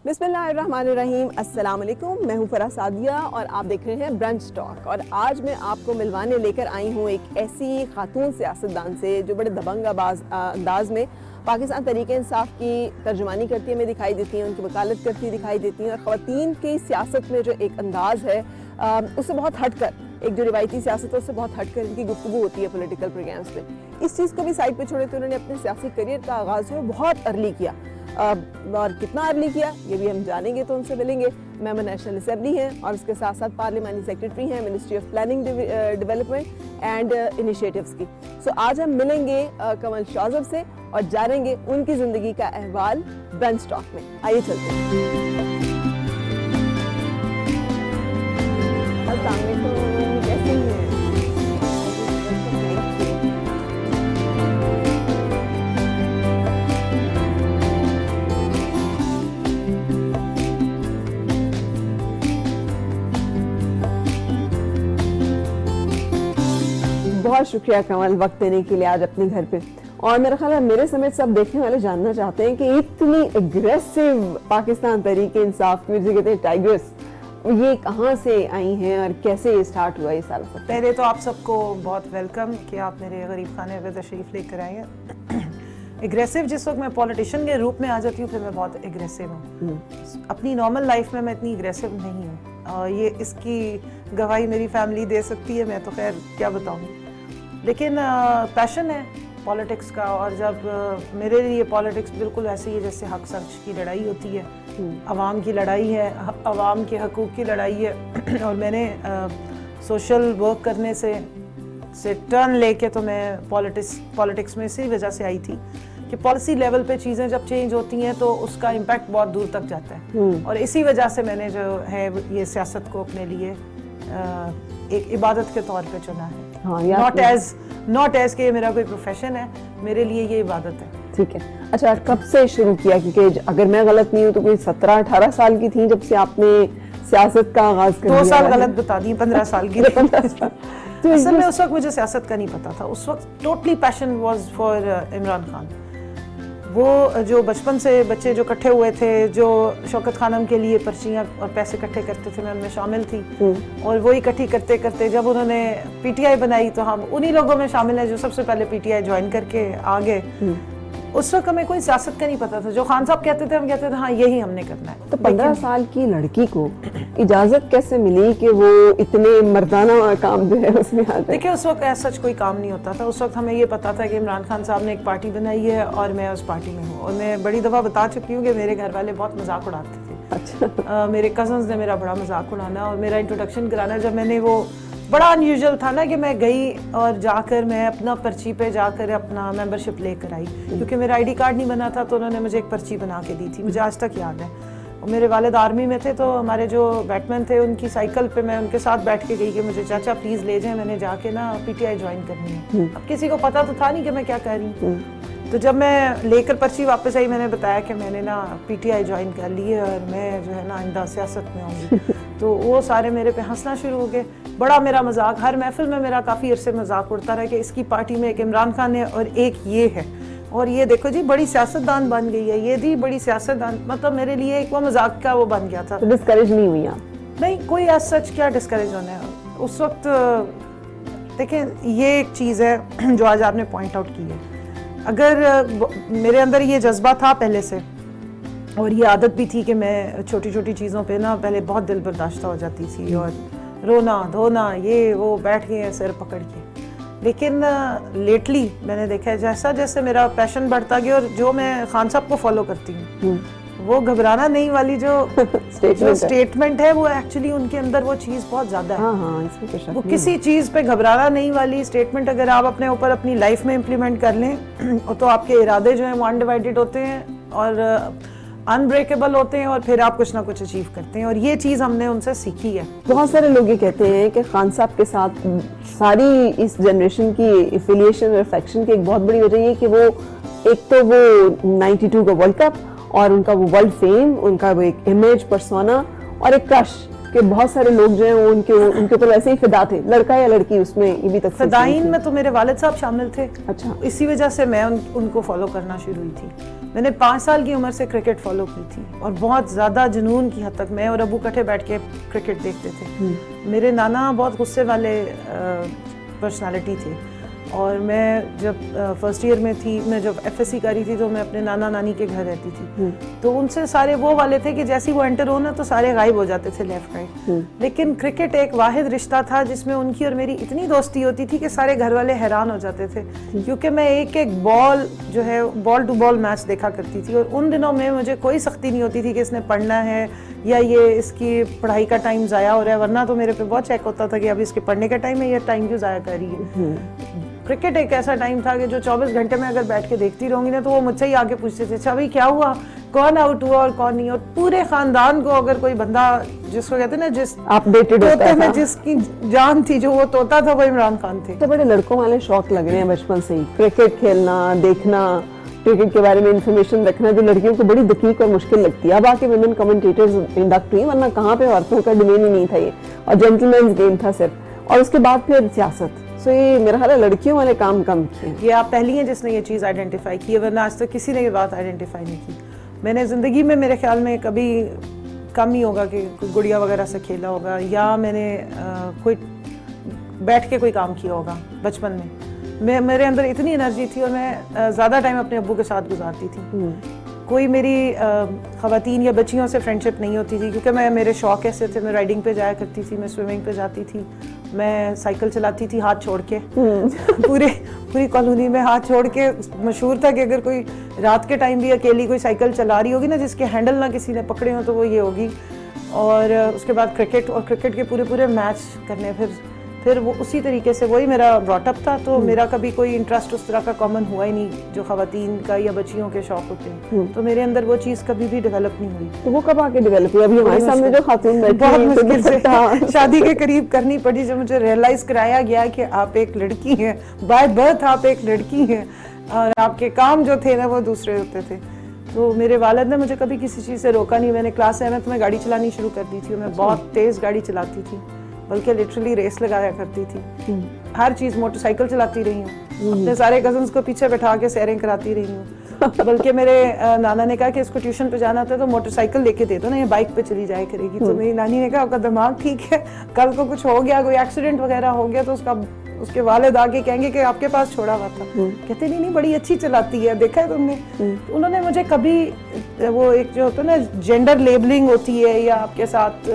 बिस्मिल्लाहिर्रहमानिर्रहीम, अस्सलाम वालेकुम। मैं हूँ फराह सादिया और आप देख रहे हैं ब्रंच टॉक। और आज मैं आपको मिलवाने लेकर आई हूँ एक ऐसी खातून सियासतदान से जो बड़े दबंग अंदाज में पाकिस्तान तहरीक इंसाफ की तर्जुमानी करती है, हमें दिखाई देती हैं, उनकी वकालत करती है दिखाई देती हैं। और ख़वातीन की सियासत में जो एक अंदाज़ है उससे बहुत हटकर, एक जो रिवायती सियासत है उससे बहुत हटकर इनकी गुफ्तगू होती है पॉलिटिकल प्रोग्राम्स में। इस चीज़ को भी साइड पे छोड़े तो उन्होंने अपने सियासी करियर का आगाज़ जो है बहुत अर्ली किया, और कितना अर्ली किया ये भी हम जानेंगे, तो उनसे मिलेंगे। मेंबर नेशनल असेंबली हैं और उसके साथ साथ पार्लियामानी सेक्रेटरी हैं ministry of planning development and initiatives की। सो आज हम मिलेंगे कमल शौजब से और जानेंगे उनकी ज़िंदगी का अहवाल ब्रंच टॉक में। आइए चलते हैं। अस्सलाम वालेकुम, कैसी हैं? बहुत शुक्रिया कमल, वक्त देने के लिए आज अपने घर पे। और मेरा ख्याल है मेरे समेत सब देखने वाले जानना चाहते हैं कि इतनी एग्रेसिव पाकिस्तान तहरीक इंसाफ की जिसे कहते हैं टाइगर्स, ये कहाँ से आई हैं और कैसे ये स्टार्ट हुआ ये सारा सब? पहले तो आप सबको बहुत वेलकम कि आप मेरे गरीब खाने पे तशरीफ़ लेकर आए हैं। एग्रेसिव जिस वक्त मैं पॉलिटिशियन के रूप में आ जाती हूँ फिर मैं बहुत एग्रेसिव हूँ। अपनी नॉर्मल लाइफ में मैं इतनी एग्रेसिव नहीं हूँ। ये इसकी गवाही मेरी फैमिली दे सकती है, मैं तो खैर क्या बताऊँ। लेकिन पैशन है पॉलिटिक्स का, और जब मेरे लिए पॉलिटिक्स बिल्कुल ऐसी है जैसे हक सच की लड़ाई होती है, अवाम की लड़ाई है, अवाम के हकूक़ की लड़ाई है। और मैंने सोशल वर्क करने से टर्न लेके तो मैं पॉलिटिक्स में इसी वजह से आई थी कि पॉलिसी लेवल पे चीज़ें जब चेंज होती हैं तो उसका इम्पैक्ट बहुत दूर तक जाता है। और इसी वजह से मैंने जो है ये सियासत को अपने लिए एक इबादत के तौर पे चुना है। नॉट एज कि ये मेरा कोई प्रोफेशन है, मेरे लिए ये इबादत है। ठीक है, अच्छा कब से शुरू किया? क्योंकि अगर मैं गलत नहीं हूँ तो कोई 17-18 साल की थी जब से आपने सियासत का आगाज कर दिया। 2 साल गलत बता दी, 15 साल की। तो असल में उस वक्त मुझे सियासत का नहीं पता था। उस वक्त totally passion was for Imran Khan. वो जो बचपन से बच्चे जो इकट्ठे हुए थे, जो शौकत खानम के लिए पर्चियाँ और पैसे इकट्ठे करते थे, मैं उनमें शामिल थी। और वो इकट्ठी करते करते जब उन्होंने पीटीआई बनाई तो हम उन्हीं लोगों में शामिल हैं जो सबसे पहले पीटीआई ज्वाइन करके आ गए। उस वक्त हमें कोई सियासत का नहीं पता था। जो खान साहब कहते थे हम कहते थे हाँ यही हमने करना है। तो 15 साल की लड़की को इजाजत कैसे मिली कि वो इतने मर्दाना काम जो है उसमें आ जाए? देखिए उस वक्त ऐसा कोई काम नहीं होता था। उस वक्त हमें ये पता था कि इमरान खान साहब ने एक पार्टी बनाई है और मैं उस पार्टी में हूँ। और मैं बड़ी दफ़ा बता चुकी हूँ कि मेरे घर वाले बहुत मजाक उड़ाते थे। अच्छा। मेरे कजन्स ने मेरा बड़ा मजाक उड़ाना और मेरा इंट्रोडक्शन कराना। जब मैंने वो बड़ा अनयूजुअल था ना कि मैं गई और जाकर मैं अपना पर्ची पे जाकर अपना मेंबरशिप लेकर आई, क्योंकि मेरा आईडी कार्ड नहीं बना था तो उन्होंने मुझे एक पर्ची बना के दी थी। मुझे आज तक याद है। और मेरे वालिद आर्मी में थे तो हमारे जो बैटमैन थे उनकी साइकिल पे मैं उनके साथ बैठ के गई कि मुझे चाचा प्लीज़ ले जाएं, मैंने जाके ना पीटीआई ज्वाइन करनी है। अब किसी को पता तो था नहीं कि मैं क्या कर रही हूँ। तो जब मैं लेकर पर्ची वापस आई मैंने बताया कि मैंने ना पीटीआई ज्वाइन कर ली है और मैं जो है ना आइंदा सियासत में आऊँगी। तो वो सारे मेरे पे हंसना शुरू हो गए। बड़ा मेरा मजाक, हर महफिल में मेरा काफ़ी अरसे मजाक उड़ता रहा कि इसकी पार्टी में एक इमरान खान है और एक ये है, और ये देखो जी बड़ी सियासतदान बन गई है, ये भी बड़ी सियासतदान। मतलब मेरे लिए एक वो मजाक का वो बन गया था। तो डिस्करेज नहीं हुई आप? नहीं, कोई आज सच क्या डिस्करेज होना है उस वक्त। देखें ये एक चीज़ है जो आज आपने पॉइंट आउट की है। अगर मेरे अंदर ये जज्बा था पहले से और ये आदत भी थी कि मैं छोटी छोटी चीज़ों पे ना पहले बहुत दिल बर्दाश्ता हो जाती थी और रोना धोना ये वो बैठ गए सिर पकड़ के। लेकिन लेटली मैंने देखा है जैसा जैसे मेरा पैशन बढ़ता गया और जो मैं खान साहब को फॉलो करती हूँ वो घबराना नहीं वाली जो स्टेटमेंट है वो एक्चुअली उनके अंदर वो चीज़ बहुत ज़्यादा है। हाँ, इसमें तो शक वो किसी चीज़ पे घबराना नहीं वाली स्टेटमेंट अगर आप अपने ऊपर अपनी लाइफ में इम्प्लीमेंट कर लें तो आपके इरादे जो हैं वो अनडिवाइडेड होते हैं और अनब्रेकेबल होते हैं और फिर आप कुछ ना कुछ अचीव करते हैं। और ये चीज़ हमने उनसे सीखी है। बहुत सारे लोग ये कहते हैं कि खान साहब के साथ सारी इस जनरेशन की एफिलिएशन और अफेक्शन की एक बहुत बड़ी वजह ये कि वो एक तो वो 92 का वर्ल्ड कप और उनका वो वर्ल्ड फेम, उनका वो एक इमेज पर्सोना और एक क्रश کہ بہت سارے لوگ جو ہیں وہ ان کے اوپر ویسے ہی فدا تھے, لڑکا یا لڑکی اس میں یہ بھی تک فدائین میں تو میرے والد صاحب شامل تھے. اچھا, اسی وجہ سے میں ان کو فالو کرنا شروع ہوئی تھی. میں نے 5 سال کی عمر سے کرکٹ فالو کی تھی اور بہت زیادہ جنون کی حد تک میں اور ابو کٹھے بیٹھ کے کرکٹ دیکھتے تھے. میرے نانا بہت غصے والے پرسنالٹی تھے اور میں جب فرسٹ ایئر میں تھی, میں جب ایف ایس سی کری تھی تو میں اپنے نانا نانی کے گھر رہتی تھی. تو ان سے سارے وہ والے تھے کہ جیسے وہ انٹر ہونا تو سارے غائب ہو جاتے تھے لیفٹ رائٹ. لیکن کرکٹ ایک واحد رشتہ تھا جس میں ان کی اور میری اتنی دوستی ہوتی تھی کہ سارے گھر والے حیران ہو جاتے تھے, کیونکہ میں ایک بال جو ہے بال ٹو بال میچ دیکھا کرتی تھی. اور ان دنوں میں مجھے کوئی سختی نہیں ہوتی تھی کہ اس نے پڑھنا ہے یا یہ اس کی پڑھائی کا ٹائم ضائع ہو رہا ہے, ورنہ تو میرے پہ بہت چیک ہوتا تھا کہ اب اس کے پڑھنے کا ٹائم ہے, یہ ٹائم کیوں ضائع کر رہی ہے. کرکٹ ایک ایسا ٹائم تھا کہ جو 24 گھنٹے میں اگر بیٹھ کے دیکھتی رہوں گی نا تو وہ مجھ سے ہی آگے پوچھتے تھے اچھا بھائی کیا ہوا, کون آؤٹ ہوا اور کون نہیں. اور پورے خاندان کو اگر کوئی بندہ جس کو کہتے ہیں نا جس طوطے میں جس کی جان تھی جو وہ طوطا تھا وہ عمران خان تھے. تو بڑے لڑکوں والے شوق لگ رہے ہیں بچپن سے ہی, کرکٹ کھیلنا, دیکھنا, کرکٹ کے بارے میں انفارمیشن رکھنا جو لڑکیوں کو بڑی دقیق اور مشکل لگتی ہے. اب آ کے ویمن کمنٹیٹرز انڈکٹ ہوئی, ورنہ کہاں پہ عورتوں کا ڈومین ہی نہیں تھا یہ, اور جینٹلمینز گیم تھا صرف. اور اس کے بعد پھر سیاست. سو یہ میرا خیال ہے لڑکیوں والے کام کم کیے. یہ آپ پہلی ہیں جس نے یہ چیز آئیڈینٹیفائی کی ہے, ورنہ آج تک کسی نے یہ بات آئیڈینٹیفائی نہیں کی. میں نے زندگی میں میرے خیال میں کبھی کم ہی ہوگا کہ کوئی گڑیا وغیرہ سے کھیلا ہوگا یا میں نے کوئی بیٹھ کے کوئی کام کیا ہوگا بچپن میں. میرے اندر اتنی انرجی تھی اور میں زیادہ ٹائم اپنے ابو کے ساتھ گزارتی تھی. کوئی میری خواتین یا بچیوں سے فرینڈشپ نہیں ہوتی تھی کیونکہ میرے شوق ایسے تھے. میں رائڈنگ پہ جایا کرتی تھی, میں سوئمنگ پہ جاتی تھی, میں سائیکل چلاتی تھی ہاتھ چھوڑ کے. پوری کالونی میں ہاتھ چھوڑ کے مشہور تھا کہ اگر کوئی رات کے ٹائم بھی اکیلی کوئی سائیکل چلا رہی ہوگی نا جس کے ہینڈل نہ کسی نے پکڑے ہوں تو وہ یہ ہوگی. اور اس کے بعد کرکٹ, اور کرکٹ کے پورے میچ کرنے. پھر وہ اسی طریقے سے وہی میرا براٹ اپ تھا. تو میرا کبھی کوئی انٹرسٹ اس طرح کا کامن ہوا ہی نہیں جو خواتین کا یا بچیوں کے شوق ہوتے ہیں. تو میرے اندر وہ چیز کبھی بھی ڈیولپ نہیں ہوئی. تو وہ کب آ کے ڈیولپ ہوئی؟ ابھی ہمارے سامنے جو خاتون بیٹھی بہت مشکل سے شادی کے قریب کرنی پڑی جب مجھے ریئلائز کرایا گیا کہ آپ ایک لڑکی ہیں, بائی برتھ آپ ایک لڑکی ہیں اور آپ کے کام جو تھے نا وہ دوسرے ہوتے تھے. تو میرے والد نے مجھے کبھی کسی چیز سے روکا نہیں. میں نے کلاس 7 میں گاڑی چلانی شروع کر دی تھی اور میں بہت تیز گاڑی چلاتی تھی, بلکہ لٹرلی ریس لگایا کرتی تھی. ہر چیز, موٹر سائیکل چلاتی رہی ہوں, اپنے سارے کزنس کو پیچھے بٹھا کے سیریں کراتی رہی ہوں. بلکہ میرے نانا نے کہا کہ اس کو ٹیوشن پہ جانا تھا تو موٹر سائیکل لے کے دے دو نا, یہ بائک پہ چلی جائے کرے گی. تو میری نانی نے کہا آپ کا دماغ ٹھیک ہے, کل کو کچھ ہو گیا, کوئی ایکسیڈنٹ وغیرہ ہو گیا تو اس کے والد آگے کہیں گے کہ آپ کے پاس چھوڑا ہوا تھا. کہتے نہیں بڑی اچھی چلاتی ہے, دیکھا ہے تم نے. انہوں نے مجھے کبھی وہ ایک جو ہوتا ہے نا جینڈر لیبلنگ ہوتی ہے یا آپ کے ساتھ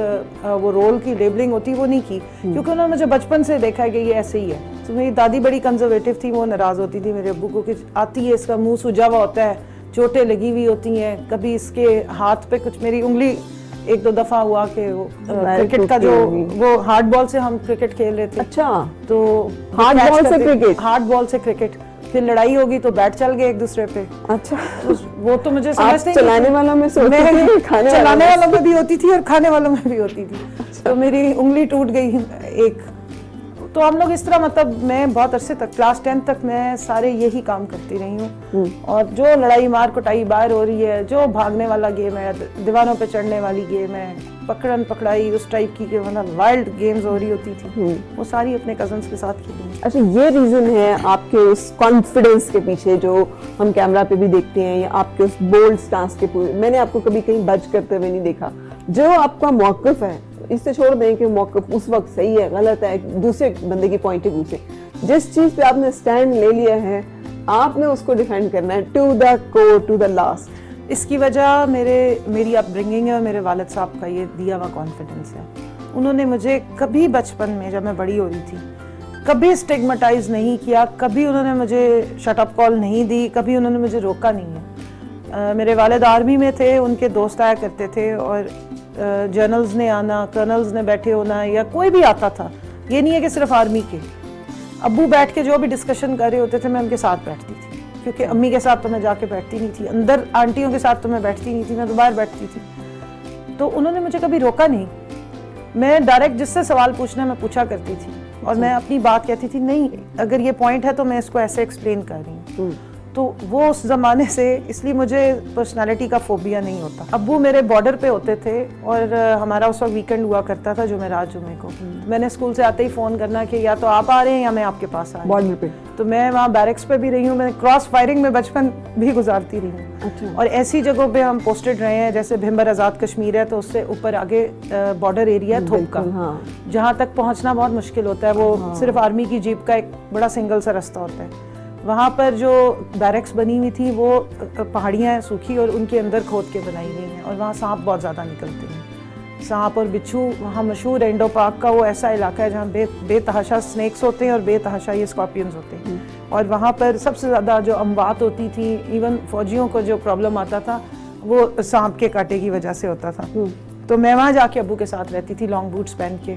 وہ رول کی لیبلنگ ہوتی ہے وہ نہیں کی, کیونکہ انہوں نے مجھے بچپن سے دیکھا ہے کہ یہ ایسے ہی ہے. تو میری دادی بڑی کنزرویٹو تھی, وہ ناراض ہوتی تھی میرے ابو کو کہ آتی ہے اس کا منہ سجا ہوا ہوتا ہے, چوٹیں لگی ہوئی ہوتی ہیں, کبھی اس کے ہاتھ پہ کچھ, میری انگلی 1-2 دفعہ ہوا کہ وہ کرکٹ کا جو وہ ہارڈ بال سے ہم کرکٹ کھیل رہے تھے. اچھا, تو ہارڈ بال سے کرکٹ, پھر لڑائی ہوگی تو بیٹ چل گئے ایک دوسرے پہ. اچھا, وہ تو مجھے سمجھ نہیں, چلانے والوں میں چلانے والوں میں بھی ہوتی تھی اور کھانے والوں میں بھی ہوتی تھی. تو میری انگلی ٹوٹ گئی ایک. تو ہم لوگ اس طرح, مطلب میں بہت عرصے تک کلاس 10 تک میں سارے یہی کام کرتی رہی ہوں. اور جو لڑائی مار کٹائی باہر ہو رہی ہے, جو بھاگنے والا گیم ہے, دیواروں پہ چڑھنے والی گیم ہے, پکڑن پکڑائی اس ٹائپ کی مطلب وائلڈ گیمز ہو رہی ہوتی تھی, وہ ساری اپنے کزنس کے ساتھ کھیلی. اچھا, یہ ریزن ہے آپ کے اس کانفیڈنس کے پیچھے جو ہم کیمرہ پہ بھی دیکھتے ہیں, یا آپ کے اس بولڈ سٹانس کے پورے, میں نے آپ کو کبھی کہیں بج کرتے ہوئے نہیں دیکھا. جو آپ کا موقف ہے اس سے چھوڑ دیں کہ موقف اس وقت صحیح ہے غلط ہے, دوسرے بندے کی پوائنٹ آف ویو سے جس چیز پہ آپ نے سٹینڈ لے لیا ہے آپ نے اس کو ڈیفینڈ کرنا ہے to the core, to the last. اس کی وجہ میری اپ برنگنگ ہے اور میرے والد صاحب کا یہ دیا ہوا کانفیڈنس ہے. انہوں نے مجھے کبھی بچپن میں جب میں بڑی ہو رہی تھی کبھی اسٹگمیٹائز نہیں کیا, کبھی انہوں نے مجھے شٹ اپ کال نہیں دی, کبھی انہوں نے مجھے روکا نہیں ہے. میرے والد آرمی میں تھے, ان کے دوست آیا کرتے تھے اور جرنلز نے آنا, کرنلز نے بیٹھے ہونا, یا کوئی بھی آتا تھا. یہ نہیں ہے کہ صرف آرمی کے. ابو بیٹھ کے جو بھی ڈسکشن کر رہے ہوتے تھے میں ان کے ساتھ بیٹھتی تھی, کیونکہ امی کے ساتھ تو میں جا کے بیٹھتی نہیں تھی, اندر آنٹیوں کے ساتھ تو میں بیٹھتی نہیں تھی, میں تو باہر بیٹھتی تھی. تو انہوں نے مجھے کبھی روکا نہیں. میں ڈائریکٹ جس سے سوال پوچھنا میں پوچھا کرتی تھی اور میں اپنی بات کہتی تھی, نہیں اگر یہ پوائنٹ ہے تو میں اس کو ایسے ایکسپلین کر رہی ہوں. تو وہ اس زمانے سے اس لیے مجھے پرسنالٹی کا فوبیا نہیں ہوتا. ابو میرے بارڈر پہ ہوتے تھے اور ہمارا اس وقت ویکینڈ ہوا کرتا تھا جمعرات جمعے کو. میں نے اسکول سے آتے ہی فون کرنا کہ یا تو آپ آ رہے ہیں یا میں آپ کے پاس آ رہی ہوں. بارڈر پہ تو میں وہاں بیرکس پہ بھی رہی ہوں, میں کراس فائرنگ میں بچپن بھی گزارتی رہی ہوں. اچھا. اور ایسی جگہوں پہ ہم پوسٹڈ رہے ہیں جیسے بھمبر آزاد کشمیر ہے تو اس سے اوپر آگے بارڈر ایریا ہے تھوک کا, جہاں تک پہنچنا بہت مشکل ہوتا ہے. وہ صرف آرمی کی جیپ کا ایک بڑا سنگل سا رستہ ہوتا ہے. وہاں پر جو بیرکس بنی ہوئی تھی وہ پہاڑیاں ہیں سوکھی اور ان کے اندر کھود کے بنائی گئی ہیں, اور وہاں سانپ بہت زیادہ نکلتے ہیں. سانپ اور بچھو وہاں مشہور ہے. انڈو پاک کا وہ ایسا علاقہ ہے جہاں بے تحاشا سنیکس ہوتے ہیں اور بے تحاشا یہ اسکارپینز ہوتے ہیں. اور وہاں پر سب سے زیادہ جو اموات ہوتی تھی, ایون فوجیوں کو جو پرابلم آتا تھا وہ سانپ کے کاٹے کی وجہ سے ہوتا تھا. تو میں وہاں جا کے ابو کے ساتھ رہتی تھی لانگ بوٹس پہن کے,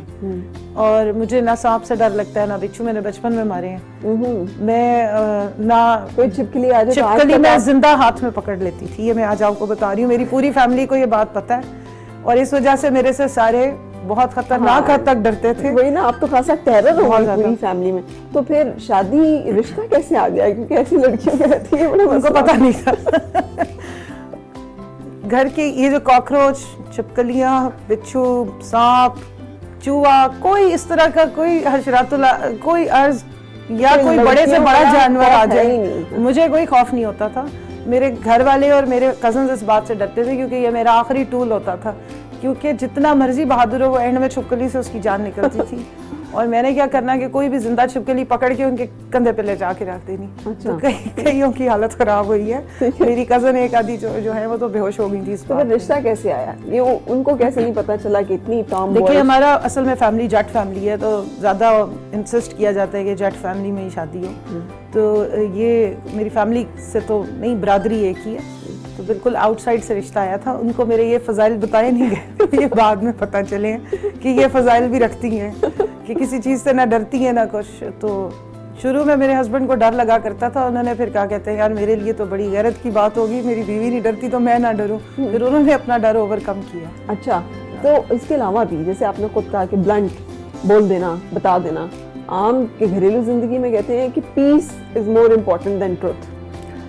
اور مجھے نہ سانپ سے ڈر لگتا ہے نہ بچھو. میں نے بچپن میں مارے ہیں. میں نہ کوئی چھپکلی آ جائے چھپکلی میں زندہ ہاتھ میں پکڑ لیتی تھی. یہ میں آج آپ کو بتا رہی ہوں, میری پوری فیملی کو یہ بات پتہ ہے, اور اس وجہ سے میرے سے سارے بہت خطرناک حد تک ڈرتے تھے. وہی نا, آپ تو خاصا ٹیرر ہو پوری فیملی میں. تو پھر شادی رشتہ کیسے آ گیا, کیونکہ ایسی لڑکیوں کے رہتی ہے ان کو پتہ نہیں تھا. گھر کے یہ جو کاکروچ, چھپکلیاں, بچھو, سانپ, چوہا, کوئی اس طرح کا کوئی حشرات کوئی عرض یا کوئی بڑے سے بڑا جانور آ جائے, مجھے کوئی خوف نہیں ہوتا تھا. میرے گھر والے اور میرے کزنز اس بات سے ڈرتے تھے کیونکہ یہ میرا آخری ٹول ہوتا تھا, کیونکہ جتنا مرضی بہادر ہو وہ اینڈ میں چھپکلی سے اس کی جان نکلتی تھی. اور میں نے کیا کرنا کہ کوئی بھی زندہ چھپکلی پکڑ کے ان کے کندھے پہ لے جا کے رکھ دینی. تو کئیوں کی حالت خراب ہوئی ہے. میری کزن ایک آدھی جو ہے وہ تو بے ہوش ہو گئی تھی. تو رشتہ کیسے آیا, یہ ان کو کیسے نہیں پتا چلا کہ اتنی ٹام؟ دیکھیے ہمارا اصل میں فیملی جٹ فیملی ہے, تو زیادہ انسسٹ کیا جاتا ہے کہ جٹ فیملی میں ہی شادی ہو. تو یہ میری فیملی سے تو نہیں, برادری ایک ہی ہے, تو بالکل آؤٹ سائڈ سے رشتہ آیا تھا. ان کو میرے یہ فضائل بتائے نہیں گئے, یہ بعد میں پتہ چلے ہیں کہ یہ فضائل بھی رکھتی ہیں, کہ کسی چیز سے نہ ڈرتی ہیں نہ کچھ. تو شروع میں میرے ہسبینڈ کو ڈر لگا کرتا تھا, انہوں نے پھر کہا کہتے ہیں یار میرے لیے تو بڑی غیرت کی بات ہوگی, میری بیوی نہیں ڈرتی تو میں نہ ڈروں. پھر انہوں نے اپنا ڈر اوور کم کیا. اچھا, تو اس کے علاوہ بھی جیسے آپ نے خود کہا کہ بلنٹ بول دینا, بتا دینا, عام کے گھریلو زندگی میں کہتے ہیں کہ پیس از مور امپورٹنٹ دین ٹروتھ.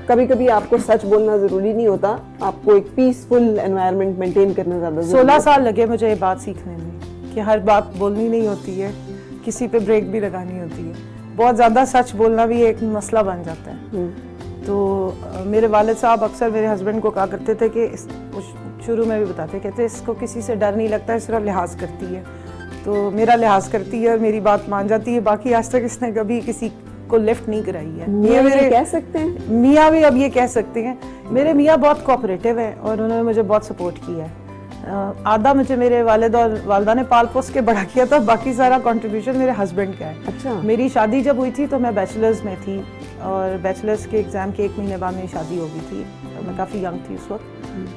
کبھی کبھی آپ کو سچ بولنا ضروری نہیں ہوتا, آپ کو ایک پیسفل انوائرمنٹ مینٹین کرنا زیادہ ضروری ہے. 16 سال لگے مجھے یہ بات سیکھنے میں کہ ہر بات بولنی نہیں ہوتی ہے, کسی پہ بریک بھی لگانی ہوتی ہے. بہت زیادہ سچ بولنا بھی ایک مسئلہ بن جاتا ہے. تو میرے والد صاحب اکثر میرے ہسبینڈ کو کہا کرتے تھے کہ شروع میں بھی بتاتے کہتے اس کو کسی سے ڈر نہیں لگتا ہے, صرف لحاظ کرتی ہے. تو میرا لحاظ کرتی ہے اور میری بات مان جاتی ہے, باقی آج تک اس نے کبھی کسی کو لفٹ نہیں کرائی ہے. میاں بھی کہہ سکتے ہیں, میاں بھی اب یہ کہہ سکتے ہیں. میرے میاں بہت کوآپریٹو ہے اور انہوں نے مجھے بہت سپورٹ کیا ہے. آدھا مجھے میرے والد اور والدہ نے پال پوس کے بڑا کیا تھا, باقی سارا کنٹریبیوشن میرے ہسبینڈ کا ہے. اچھا. میری شادی جب ہوئی تھی تو میں بیچلرز میں تھی, اور بیچلرز کے ایگزام کے 1 مہینے بعد میری شادی ہو گئی تھی. میں کافی ینگ تھی اس وقت.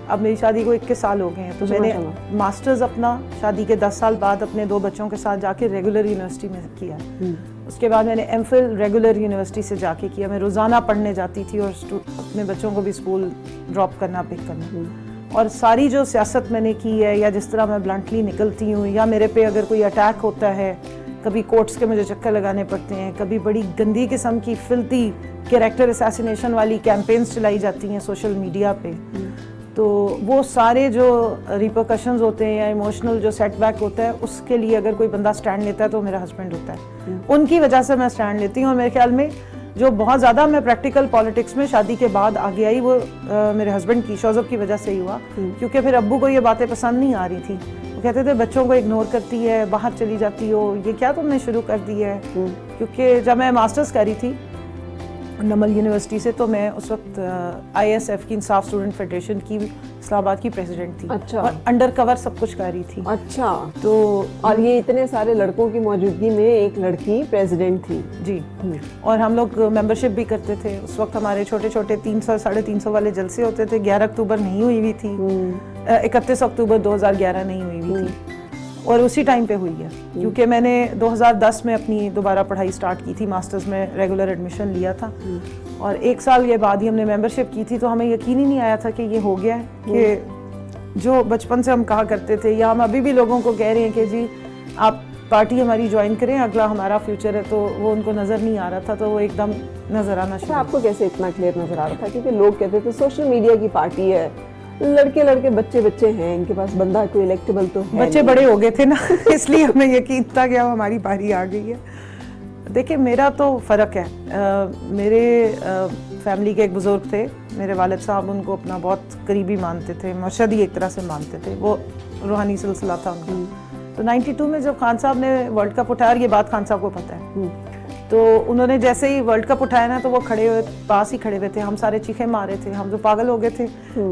اب میری شادی کو 21 سال ہو گئے ہیں. تو میں نے ماسٹرز اپنا شادی کے 10 سال بعد اپنے 2 بچوں کے ساتھ جا کے ریگولر یونیورسٹی میں کیا. اس کے بعد میں نے ایم فل ریگولر یونیورسٹی سے جا کے کیا. میں روزانہ پڑھنے جاتی تھی اور اپنے بچوں کو بھی اسکول ڈراپ کرنا, پک کرنا. اور ساری جو سیاست میں نے کی ہے, یا جس طرح میں بلنٹلی نکلتی ہوں, یا میرے پہ اگر کوئی اٹیک ہوتا ہے, کبھی کورٹس کے مجھے چکر لگانے پڑتے ہیں, کبھی بڑی گندی قسم کی فلتی کیریکٹر اسیسینیشن والی کیمپینز چلائی جاتی ہیں سوشل میڈیا پہ, تو وہ سارے جو ریپرکشنز ہوتے ہیں یا ایموشنل جو سیٹ بیک ہوتا ہے, اس کے لیے اگر کوئی بندہ سٹینڈ لیتا ہے تو میرا ہسبینڈ ہوتا ہے. ان کی وجہ سے میں سٹینڈ لیتی ہوں. اور میرے خیال میں جو بہت زیادہ میں پریکٹیکل پالیٹکس میں شادی کے بعد آگے آئی, وہ میرے ہسبینڈ کی شوزب کی وجہ سے ہی ہوا. کیونکہ پھر ابو کو یہ باتیں پسند نہیں آ رہی تھی. وہ کہتے تھے بچوں کو اگنور کرتی ہے, باہر چلی جاتی ہو, یہ کیا تم نے شروع کر دی ہے. کیونکہ جب میں ماسٹرز کر رہی تھی نمل یونیورسٹی سے, تو میں اس وقت ISF کی انصاف اسٹوڈنٹ فیڈریشن کی اسلام آباد کی پریزیڈنٹ تھی. اچھا. اور انڈر کور سب کچھ کر رہی تھی. اچھا. تو اور یہ اتنے سارے لڑکوں کی موجودگی میں ایک لڑکی پریزیڈنٹ تھی. جی. اور ہم لوگ ممبرشپ بھی کرتے تھے. اس وقت ہمارے چھوٹے چھوٹے 300 350 والے جلسے ہوتے تھے. 11 اکتوبر نہیں ہوئی ہوئی تھی, 31 اکتوبر 2011 نہیں ہوئی ہوئی تھی, اور اسی ٹائم پہ ہوئی ہے. کیونکہ میں نے 2010 میں اپنی دوبارہ پڑھائی سٹارٹ کی تھی, ماسٹرز میں ریگولر ایڈمیشن لیا تھا, اور 1 سال کے بعد ہی ہم نے ممبرشپ کی تھی. تو ہمیں یقین ہی نہیں آیا تھا کہ یہ ہو گیا ہے, کہ جو بچپن سے ہم کہا کرتے تھے, یا ہم ابھی بھی لوگوں کو کہہ رہے ہیں کہ جی آپ पार्टी हमारी ज्वाइन करें, अगला हमारा फ्यूचर है, तो वो उनको नज़र नहीं आ रहा था, तो वो एकदम नज़र आना शुरू। आपको कैसे इतना क्लियर नजर आ रहा था? क्योंकि लोग कहते थे सोशल मीडिया की पार्टी है, लड़के लड़के बच्चे बच्चे हैं, इनके पास बंदा कोई इलेक्टेबल तो है बच्चे बड़े हो गए थे ना इसलिए हमें यकीन था कि अब हमारी बारी आ गई है। देखिए मेरा तो फ़र्क है, मेरे फैमिली के एक बुज़ुर्ग थे, मेरे वालिद साहब उनको अपना बहुत करीबी मानते थे, मुर्शद ही एक तरह से मानते थे, वो रूहानी सिलसिला था उनका। तो 92 में जब खान साहब ने वर्ल्ड कप उठाया, ये बात खान साहब को पता है, तो उन्होंने जैसे ही वर्ल्ड कप उठाया ना, तो वो खड़े हुए पास ही खड़े हुए थे, हम सारे चीखे मारे थे, हम तो पागल हो गए थे,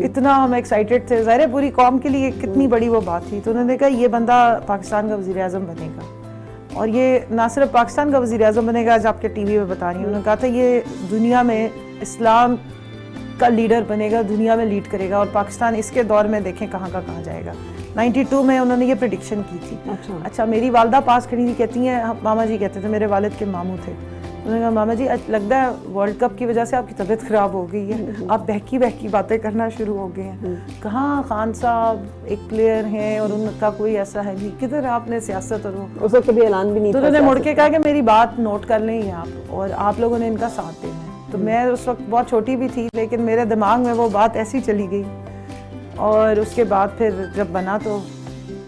इतना हम एक्साइटेड थे, ज़ाहिर है पूरी कौम के लिए कितनी बड़ी वो बात थी। तो उन्होंने कहा ये बंदा पाकिस्तान का वज़ीर आज़म बनेगा, और ये ना सिर्फ पाकिस्तान का वज़ीर आज़म बनेगा, आज आपके टीवी में बता रही हूँ, उन्होंने कहा था ये दुनिया में इस्लाम का लीडर बनेगा, दुनिया में लीड करेगा, और पाकिस्तान इसके दौर में देखें कहाँ का कहाँ जाएगा। 92 में उन्होंने ये प्रेडिक्शन की थी। अच्छा मेरी वालदा पास खड़ी थी, कहती हैं, मामा जी कहते थे, मेरे वालिद के मामू थे, उन्होंने कहा मामा जी लगता है वर्ल्ड कप की वजह से आपकी तबीयत ख़राब हो गई है, आप बहकी बहकी बातें करना शुरू हो गए हैं। कहाँ खान साहब एक प्लेयर हैं और उनका कोई ऐसा है नहीं, किधर आपने सियासत और वो उस वक्त कभी ऐलान भी नहीं तो था। उन्होंने मुड़ के कहा कि मेरी बात नोट कर लें आप, और आप लोगों ने इनका साथ देना है। तो मैं उस वक्त बहुत छोटी भी थी, लेकिन मेरे दिमाग में वो बात ऐसी चली गई, और उसके बाद फिर जब बना, तो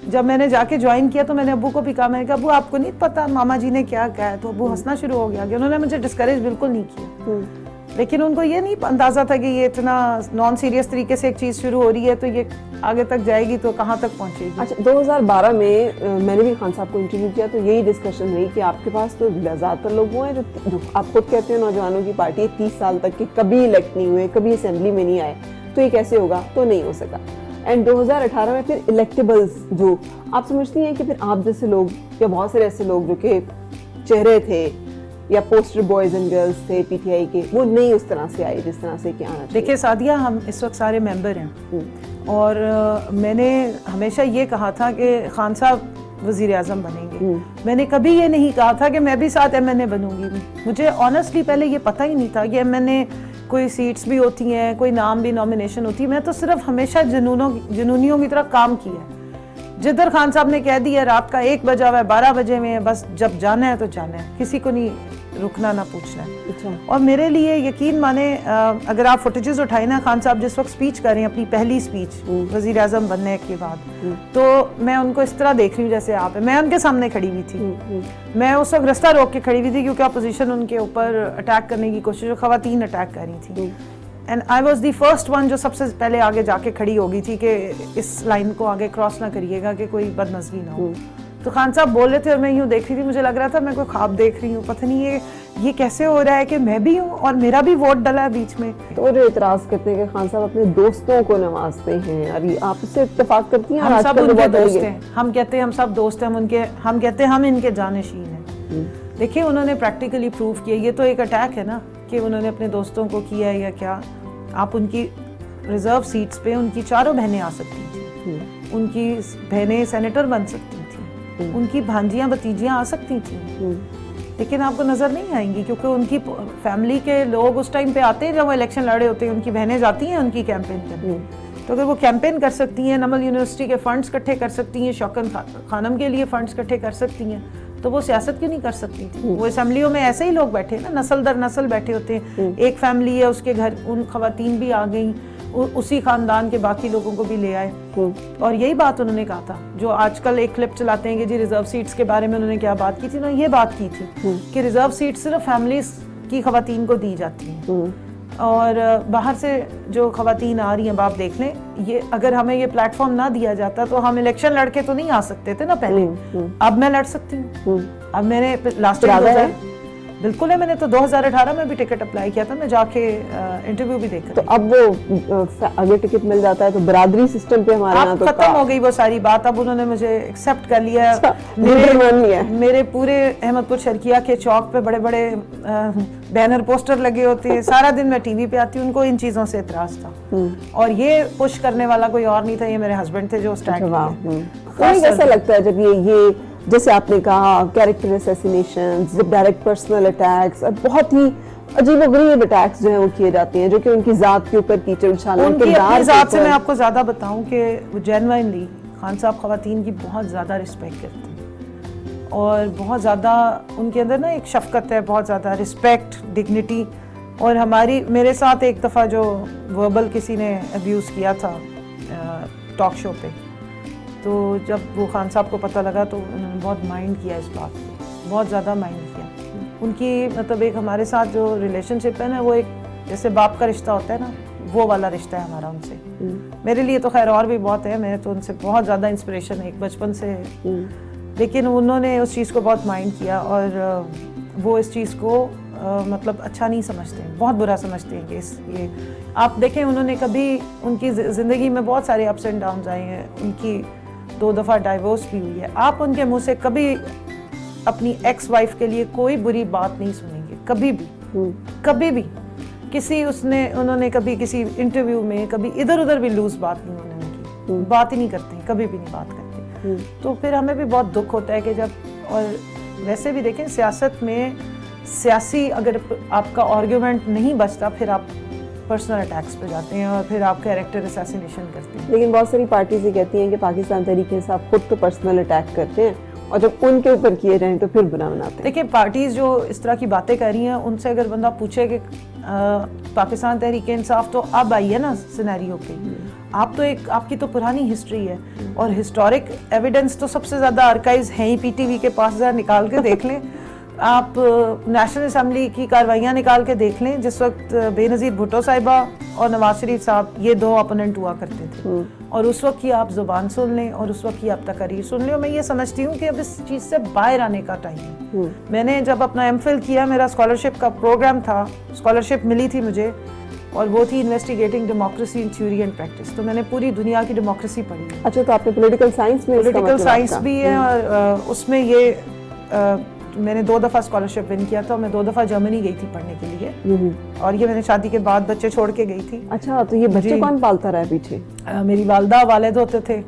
जब मैंने जाके ज्वाइन किया तो मैंने अब्बू को भी कहा, मैंने कहा अब्बू आपको नहीं पता मामा जी ने क्या कहा है, तो अब्बू हंसना शुरू हो गया कि उन्होंने मुझे डिस्करेज बिल्कुल नहीं किया, लेकिन उनको ये नहीं अंदाजा था कि ये इतना नॉन सीरियस तरीके से एक चीज़ शुरू हो रही है, तो ये आगे तक जाएगी तो कहाँ तक पहुँचेगी। अच्छा 2012 में मैंने भी खान साहब को इंटरव्यू किया, तो यही डिस्कशन रही कि आपके पास तो ज़्यादातर लोग हुए हैं जो आप खुद कहते हैं नौजवानों की पार्टी 30 साल तक के कभी इलेक्ट नहीं हुए, कभी असेंबली में नहीं आए, तो ये कैसे होगा? तो नहीं हो सका। एंड 2018 में फिर इलेक्टेबल्स, जो आप समझती हैं कि फिर आप जैसे लोग या बहुत सारे ऐसे लोग जो कि चेहरे थे या पोस्टर बॉयज एंड गर्ल्स थे पीटीआई के, वो नहीं उस तरह से आए जिस तरह से कि आना चाहिए। देखिए सादिया, हम इस वक्त सारे मेंबर हैं, और मैंने हमेशा ये कहा था कि खान साहब वज़ीर आज़म बनेंगे, मैंने कभी ये नहीं कहा था कि मैं भी साथ एमएनए बनूंगी। मुझे ऑनेस्टली पहले ये पता ही नहीं था कि एमएनए कोई सीट्स भी होती हैं, कोई नाम भी नॉमिनेशन होती है। मैं तो सिर्फ हमेशा जुनूनियों की तरह काम किया है। जिधर खान साहब ने कह दिया रात का 1 बजा हुआ है, 12 बजे में है, बस जब जाना है तो जाना है, किसी को नहीं रुकना ना पूछना है। अच्छा। और मेरे लिए यकीन माने, अगर आप फुटेजेस उठाए ना, खान साहब जिस वक्त स्पीच कर रहे हैं, अपनी पहली स्पीच वज़ीर आज़म बनने के बाद, तो मैं उनको इस तरह देख रही हूँ जैसे आप है, मैं उनके सामने खड़ी हुई थी, मैं उस वक्त रास्ता रोक के खड़ी हुई थी, क्योंकि अपोजिशन उनके ऊपर अटैक करने की कोशिश, ख़वातीन अटैक कर रही थी, and I was the first one जो सबसे पहले आगे जाके खड़ी हो गई थी कि इस लाइन को आगे क्रॉस ना करिएगा कि कोई बदनज़री ना हो। तो खान साहब बोल रहे थे और मैं यूँ देख रही थी, मुझे लग रहा था मैं कोई ख्वाब देख रही हूँ, पता नहीं ये कैसे हो रहा है कि मैं भी हूँ और मेरा भी वोट डला है बीच में। तो जो इतराज़ करते हैं कि खान साहब अपने दोस्तों को नवाजते हैं, और आप उससे इत्तेफाक करती हैं? हम सब उनके दोस्त हैं, हम कहते हैं हम सब दोस्त हैं, हम कहते हैं हम इनके जानशीन हैं। देखिए उन्होंने प्रैक्टिकली प्रूव किया, ये तो एक अटैक है ना कि उन्होंने अपने दोस्तों को किया है या क्या। आप उनकी रिजर्व सीट्स पे उनकी 4 बहनें आ सकती थी, उनकी बहनें सेनेटर बन सकती थी, उनकी भांजियां भतीजियां आ सकती थी, लेकिन आपको नजर नहीं आएंगी क्योंकि उनकी फैमिली के लोग उस टाइम पे आते हैं जब वो इलेक्शन लड़े होते हैं, उनकी बहनें जाती हैं उनकी कैंपेन करने। तो अगर वो कैंपेन कर सकती हैं, नमल यूनिवर्सिटी के फंड्स इकट्ठे कर सकती हैं, शौकत खानम के लिए फंड्स इकट्ठे कर सकती हैं, तो वो सियासत क्यों नहीं कर सकती थी? वो असेंबलियों में ऐसे ही लोग बैठे ना, नस्ल दर नस्ल बैठे होते हैं, एक फैमिली है उसके घर उन खवातीन भी आ गई, उसी खानदान के बाकी लोगों को भी ले आए। और यही बात उन्होंने कहा था, जो आजकल एक क्लिप चलाते हैं कि जी रिजर्व सीट्स के बारे में उन्होंने क्या बात की थी, उन्होंने ये बात की थी कि रिजर्व सीट सिर्फ फैमिलीज की खवातीन को दी जाती हैं, और बाहर से जो खवातीन आ रही हैं, आप देख लें, ये अगर हमें ये प्लेटफॉर्म ना दिया जाता तो हम इलेक्शन लड़के तो नहीं आ सकते थे ना पहले। अब मैं लड़ सकती हूँ, अब मैंने लास्ट टाइम बिल्कुल है, मैंने तो 2018 में भी टिकट अप्लाई किया था, मैं जाके इंटरव्यू भी देखा। तो अब वो अगर टिकट मिल जाता है तो बरादरी सिस्टम पे हमारे यहाँ तो खत्म हो गई वो सारी बात। अब उन्होंने मुझे एक्सेप्ट कर लिया। मेरे पूरे अहमदपुर शर्किया के चौक पे बड़े बड़े बैनर पोस्टर लगे होते हैं, सारा दिन मैं टीवी पे आती हूँ, उनको इन चीजों से इतराज था, और ये पुश करने वाला कोई और नहीं था, ये मेरे हस्बैंड थे जो स्टार्ट किया। कैसा लगता है जब ये जैसे आपने कहा character assassination, direct personal attacks और बहुत ही अजीबोगरीब अटैक्स जो हैं वो किए जाते हैं, जो कि उनकी जात के ऊपर कीचड़ उछालना, उनकी अपनी जात से मैं आपको ज्यादा बताऊं कि जेन्युइनली खान साहब खवातीन की बहुत ज्यादा रिस्पेक्ट करते हैं, اور بہت زیادہ ان کے اندر نا ایک شفقت ہے, بہت زیادہ رسپیکٹ, ڈگنیٹی. اور میرے ساتھ ایک دفعہ جو وربل کسی نے ابیوز کیا تھا ٹاک شو پہ, تو جب وہ خان صاحب کو پتہ لگا تو انہوں نے بہت مائنڈ کیا اس بات کو, بہت زیادہ مائنڈ کیا. ان کی مطلب ایک ہمارے ساتھ جو ریلیشن شپ ہے نا, وہ ایک جیسے باپ کا رشتہ ہوتا ہے نا, وہ والا رشتہ ہے ہمارا ان سے. میرے لیے تو خیر اور بھی بہت ہے, میں تو ان سے بہت زیادہ انسپریشن ہے ایک بچپن سے, لیکن انہوں نے اس چیز کو بہت مائنڈ کیا اور وہ اس چیز کو مطلب اچھا نہیں سمجھتے ہیں, بہت برا سمجھتے ہیں کہ یہ آپ دیکھیں انہوں نے کبھی, ان کی زندگی میں بہت سارے اپس اینڈ ڈاؤنز آئے ہیں, ان کی 2 دفعہ ڈائیورس بھی ہوئی ہے. آپ ان کے منہ سے کبھی اپنی ایکس وائف کے لیے کوئی بری بات نہیں سنیں گے, کبھی بھی, کبھی بھی. انہوں نے کبھی کسی انٹرویو میں کبھی ادھر ادھر بھی لوز بات نہیں انہوں نے کی, بات ہی نہیں کرتے ہیں, کبھی بھی نہیں بات کرتے. تو پھر ہمیں بھی بہت دکھ ہوتا ہے کہ جب, اور ویسے بھی دیکھیں سیاست میں سیاسی اگر آپ کا آرگیومنٹ نہیں بچتا, پھر آپ پرسنل اٹیکس پہ جاتے ہیں اور پھر آپ کیریکٹر اسیسینیشن کرتے ہیں. لیکن بہت ساری پارٹیز یہ کہتی ہیں کہ پاکستان تحریک انصاف خود تو پرسنل اٹیک کرتے ہیں, اور جب ان کے اوپر کیے جائیں تو پھر برا مناتے ہیں. دیکھیں پارٹیز جو اس طرح کی باتیں کر رہی ہیں, ان سے اگر بندہ پوچھے کہ پاکستان تحریک انصاف تو اب آئی ہے نا سینیریو پہ, آپ کی تو پرانی ہسٹری ہے, اور ہسٹورک ایویڈنس تو سب سے زیادہ آرکائیوز ہیں ہی پی ٹی وی کے پاس, ذرا نکال کے دیکھ لیں. آپ نیشنل اسمبلی کی کاروائیاں نکال کے دیکھ لیں, جس وقت بے نظیر بھٹو صاحبہ اور نواز شریف صاحب یہ 2 اپوننٹ ہوا کرتے تھے, اور اس وقت کی آپ زبان سن لیں اور اس وقت کی آپ تقاریر سن لیں. اور میں یہ سمجھتی ہوں کہ اب اس چیز سے باہر آنے کا ٹائم ہے. میں نے جب اپنا ایم فل کیا, میرا اسکالرشپ کا پروگرام تھا, اسکالرشپ ملی تھی مجھے, اور وہ تھی investigating democracy in theory and practice. تو میں نے پوری دنیا کی ڈیموکریسی پڑھی ہے. اچھا, تو آپ نے پولیٹیکل سائنس میں, پولیٹیکل سائنس بھی ہے, اور اس میں یہ میں نے 2 دفعہ اسکالرشپ ون کیا تھا, اور میں 2 دفعہ جرمنی گئی تھی پڑھنے کے لیے, اور یہ میں نے شادی کے بعد بچے چھوڑ کے گئی تھی. اچھا, تو یہ بچے کون پالتا رہا پیچھے؟ میری والدہ والد ہوتے تھے,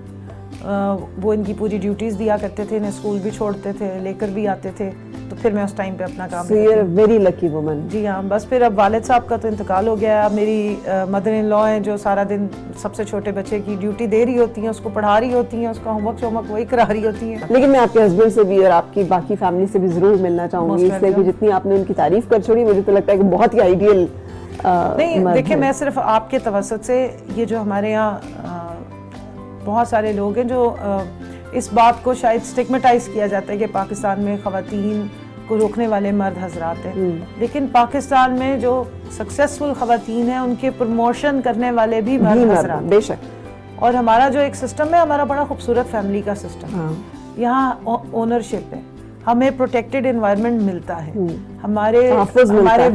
وہ ان کی پوری ڈیوٹیز دیا کرتے تھے, انہیں اسکول بھی چھوڑتے تھے, لے کر بھی آتے تھے, تو پھر میں اس ٹائم پہ اپنا کام کرتی ہوں. Very lucky women. جی ہاں, بس پھر اب والد صاحب کا تو انتقال ہو گیا ہے. اب میری مدر ان لا ہیں جو سارا دن سب سے چھوٹے بچے کی ڈیوٹی دے رہی ہوتی ہیں, اس کو پڑھا رہی ہوتی ہیں, اس کا ہوم ورک وہی کرا رہی ہوتی ہیں. لیکن میں آپ کے ہسبینڈ سے بھی اور آپ کی باقی فیملی سے بھی ضرور ملنا چاہوں گی, اس لیے کہ جتنی آپ نے ان کی تعریف کر چھوڑی, مجھے تو لگتا ہے کہ بہت ہی آئیڈیل. نہیں دیکھیں, میں صرف آپ کے توسط سے, یہ جو ہمارے یہاں بہت سارے لوگ ہیں جو اس بات کو شاید سٹگمیٹائز کیا جاتا ہے کہ پاکستان میں خواتین کو روکنے والے مرد حضرات ہیں, لیکن پاکستان میں جو سکسیسفل خواتین ہیں ان کے پروموشن کرنے والے بھی مرد حضرات, بے شک. اور ہمارا جو ایک سسٹم ہے, ہمارا بڑا خوبصورت فیملی کا سسٹم, یہاں اونرشپ ہے, ہمیں پروٹیکٹڈ انوائرمنٹ ملتا ہے, ہمارے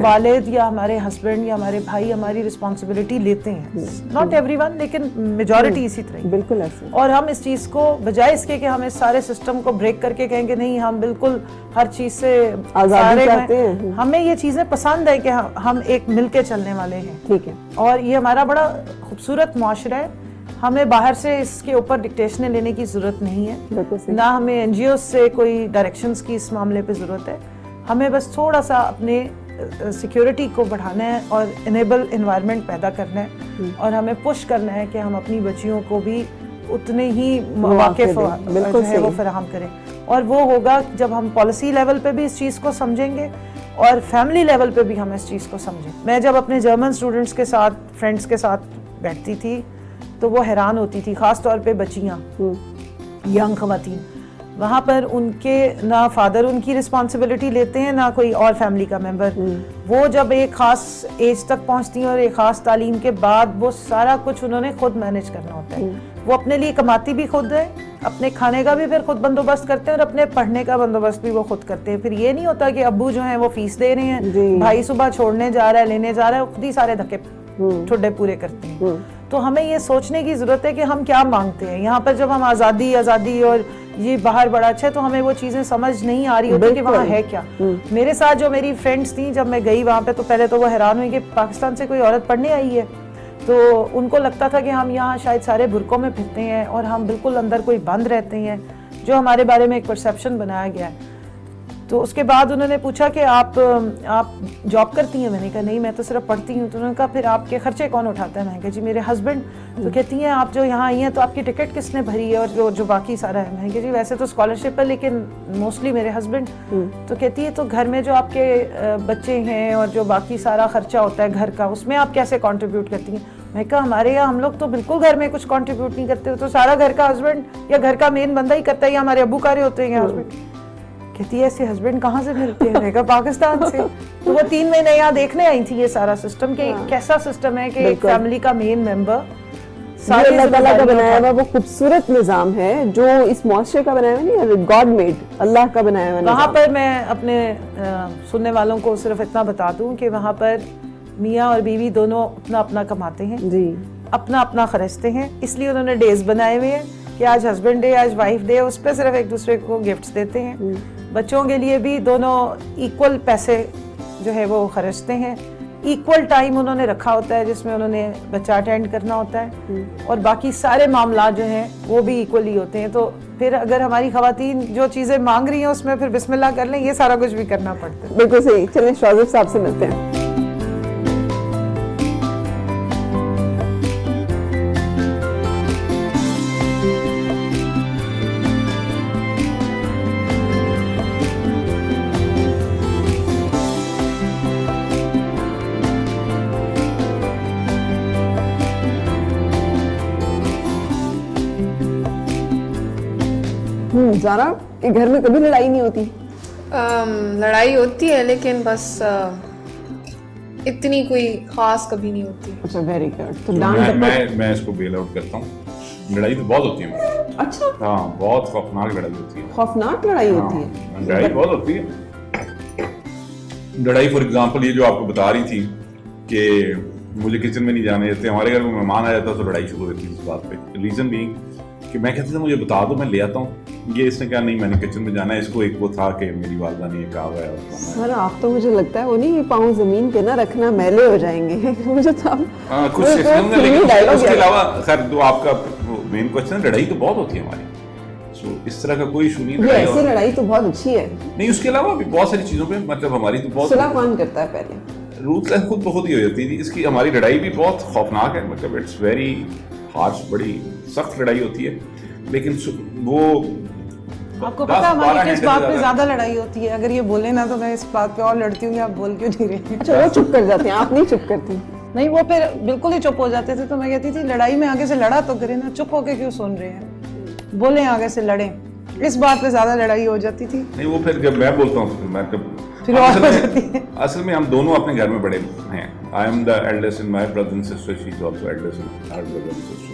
والد یا ہمارے ہسبینڈ یا ہمارے بھائی ہماری رسپانسبلٹی لیتے ہیں, ناٹ ایوری ون لیکن میجورٹی اسی طرح. بالکل ایسے. اور ہم اس چیز کو بجائے اس کے کہ ہم اس سارے سسٹم کو بریک کر کے کہیں گے نہیں ہم بالکل ہر چیز سے آزادی چاہتے ہیں, ہمیں یہ چیزیں پسند ہے کہ ہم ایک مل کے چلنے والے ہیں. ٹھیک ہے. اور یہ ہمارا بڑا خوبصورت معاشرہ ہے, ہمیں باہر سے اس کے اوپر ڈکٹیشنیں لینے کی ضرورت نہیں ہے, نہ ہمیں این جی اوز سے کوئی ڈائریکشنز کی اس معاملے پہ ضرورت ہے. ہمیں بس تھوڑا سا اپنے سیکیورٹی کو بڑھانا ہے اور انیبل انوائرمنٹ پیدا کرنا ہے, اور ہمیں پش کرنا ہے کہ ہم اپنی بچیوں کو بھی اتنے ہی مواقع جو ہے وہ فراہم کریں. اور وہ ہوگا جب ہم پالیسی لیول پہ بھی اس چیز کو سمجھیں گے اور فیملی لیول پہ بھی ہم اس چیز کو سمجھیں. میں جب اپنے جرمن اسٹوڈنٹس کے ساتھ, فرینڈس کے ساتھ بیٹھتی تھی تو وہ حیران ہوتی تھی, خاص طور پہ بچیاں, ینگ خواتین. وہاں پر ان کے نہ فادر ان کی رسپانسبلٹی لیتے ہیں, نہ کوئی اور فیملی کا ممبر. وہ جب ایک خاص ایج تک پہنچتی ہیں اور ایک خاص تعلیم کے بعد وہ سارا کچھ انہوں نے خود مینیج کرنا ہوتا ہے. وہ اپنے لیے کماتی بھی خود ہے, اپنے کھانے کا بھی پھر خود بندوبست کرتے ہیں, اور اپنے پڑھنے کا بندوبست بھی وہ خود کرتے ہیں. پھر یہ نہیں ہوتا کہ ابو جو ہیں وہ فیس دے رہے ہیں, بھائی صبح چھوڑنے جا رہا ہے, لینے جا رہا ہے, خود ہی سارے دھکے ٹھڈے پورے کرتے ہیں. تو ہمیں یہ سوچنے کی ضرورت ہے کہ ہم کیا مانگتے ہیں. یہاں پر جب ہم آزادی اور یہ باہر بڑا اچھا ہے, تو ہمیں وہ چیزیں سمجھ نہیں آ رہی ہوتی کہ وہاں ہے کیا. میرے ساتھ جو میری فرینڈس تھیں, جب میں گئی وہاں پہ تو پہلے تو وہ حیران ہوئی کہ پاکستان سے کوئی عورت پڑھنے آئی ہے, تو ان کو لگتا تھا کہ ہم یہاں شاید سارے برقعوں میں پھرتے ہیں اور ہم بالکل اندر کوئی بند رہتے ہیں, جو ہمارے بارے میں ایک پرسیپشن بنایا گیا ہے. تو اس کے بعد انہوں نے پوچھا کہ آپ جاب کرتی ہیں؟ میں نے کہا نہیں میں تو صرف پڑھتی ہوں. تو انہوں نے کہا پھر آپ کے خرچے کون اٹھاتا ہے؟ میں نے کہا جی میرے ہسبینڈ. تو کہتی ہیں آپ جو یہاں آئی ہیں تو آپ کی ٹکٹ کس نے بھری ہے اور جو باقی سارا ہے؟ میں نے کہا جی ویسے تو اسکالرشپ ہے لیکن موسٹلی میرے ہسبینڈ. تو کہتی ہے تو گھر میں جو آپ کے بچے ہیں اور جو باقی سارا خرچہ ہوتا ہے گھر کا اس میں آپ کیسے کنٹریبیوٹ کرتی ہیں؟ میں کہا ہمارے یہاں ہم لوگ تو بالکل گھر میں کچھ کنٹریبیوٹ نہیں کرتے, تو سارا گھر کا ہسبینڈ یا گھر کا مین بندہ ہی کرتا ہے یا ہمارے ابو کارے ہوتے ہیں یا ہسبینڈ. کہتی ہے ایسے ہسبینڈ کہاں سے ملتے ہیں؟ میں کہا پاکستان سے. تو وہ 3 مہینے یہاں دیکھنے آئی تھی یہ سارا سسٹم کہ کیسا سسٹم ہے کہ ایک فیملی کا مین ممبر سارے اللہ تعالیٰ کا بنایا ہوا وہ خوبصورت نظام ہے جو اس معاشرے کا بنایا ہوا نہیں, گاڈ میڈ, اللہ کا بنایا ہوا. وہاں پر میں اپنے سننے والوں کو صرف اتنا بتا دوں کہ وہاں پر میاں اور بیوی دونوں اپنا اپنا کماتے ہیں جی, اپنا اپنا خرچتے ہیں. اس لیے انہوں نے ڈیز بنائے ہوئے ہیں کہ آج ہسبینڈ ڈے آج وائف ڈے, اس پہ صرف ایک دوسرے کو گفٹس دیتے ہیں. بچوں کے لیے بھی دونوں ایکول پیسے جو ہے وہ خرچتے ہیں. ایکول ٹائم انہوں نے رکھا ہوتا ہے جس میں انہوں نے بچہ اٹینڈ کرنا ہوتا ہے اور باقی سارے معاملات جو ہیں وہ بھی ایکول ہی ہوتے ہیں. تو پھر اگر ہماری خواتین جو چیزیں مانگ رہی ہیں اس میں پھر بسم اللہ کر لیں, یہ سارا کچھ بھی کرنا پڑتا ہے. بالکل صحیح. چلیں شاذب صاحب سے ملتے ہیں. زارا کہ گھر میں کبھی لڑائی نہیں ہوتی؟ لڑائی ہوتی ہے لیکن بس اتنی کوئی خاص کبھی نہیں ہوتی. اچھا ویری گڈ. تو میں اس کو بیل آؤٹ کرتا ہوں. لڑائی تو بہت ہوتی ہے. اچھا ہاں بہت خوفناک لڑائی ہوتی ہے. خوفناک لڑائی ہوتی ہے؟ لڑائی بہت ہوتی ہے. لڑائی فار ایگزامپل یہ جو آپ کو بتا رہی تھی کہ مجھے کچن میں نہیں جانے دیتے, ہمارے گھر میں مہمان آ جاتا تو لڑائی شروع ہوتی ہے اس بات پہ. ریزن بینگ کہ میں کہتا تھا مجھے بتا دو میں لے آتا ہوں, یہ اس نے کہا نہیں میں نے کچن میں جانا ہے. اس کو ایک وہ تھا کہ میری والدہ نے یہ کہا ہوا ہے. سر آپ تو مجھے لگتا ہے وہ نہیں پاؤں زمین پہ نہ رکھنا میلے ہو جائیں گے. مجھے تو کچھ اس کے علاوہ خیر جو آپ کا مین کوشچن لڑائی تو بہت ہوتی ہے ہماری, سو اس طرح کا کوئی ایشو نہیں. ایسی لڑائی تو بہت اچھی ہے. نہیں اس کے علاوہ بھی بہت ساری چیزوں پہ مطلب ہماری تو بہت صلح کون کرتا ہے پہلے؟ روٹ لائف خود بخود ہی ہو جاتی تھی. اس کی ہماری لڑائی بھی بہت خوفناک ہے, مطلب اٹس ویری ہارش, بڑی سخت لڑائی ہوتی ہے. لیکن وہ آپ کو پتا ہماری کس بات پہ زیادہ لڑائی ہوتی ہے؟ اگر یہ بولے نا تو میں اس بات پہ اور لڑتی ہوں کہ آپ بول کیوں نہیں رہے. اچھا وہ چپ کر جاتے ہیں, آپ نہیں چپ کرتی؟ نہیں وہ پھر بالکل ہی چپ ہو جاتے تھے. تو میں کہتی تھی لڑائی میں آگے سے لڑا تو کرے نا, چپ ہو کے کیوں سن رہے ہیں, بولیں آگے سے لڑیں. اس بات پہ زیادہ لڑائی ہو جاتی تھی. نہیں وہ پھر جب میں بولتا ہوں میں پھر اور ہو جاتی ہے. اصل میں ہم دونوں اپنے گھر میں بڑے ہیں. I am the eldest in my brother and sister, she is also eldest in Hare brother and sister.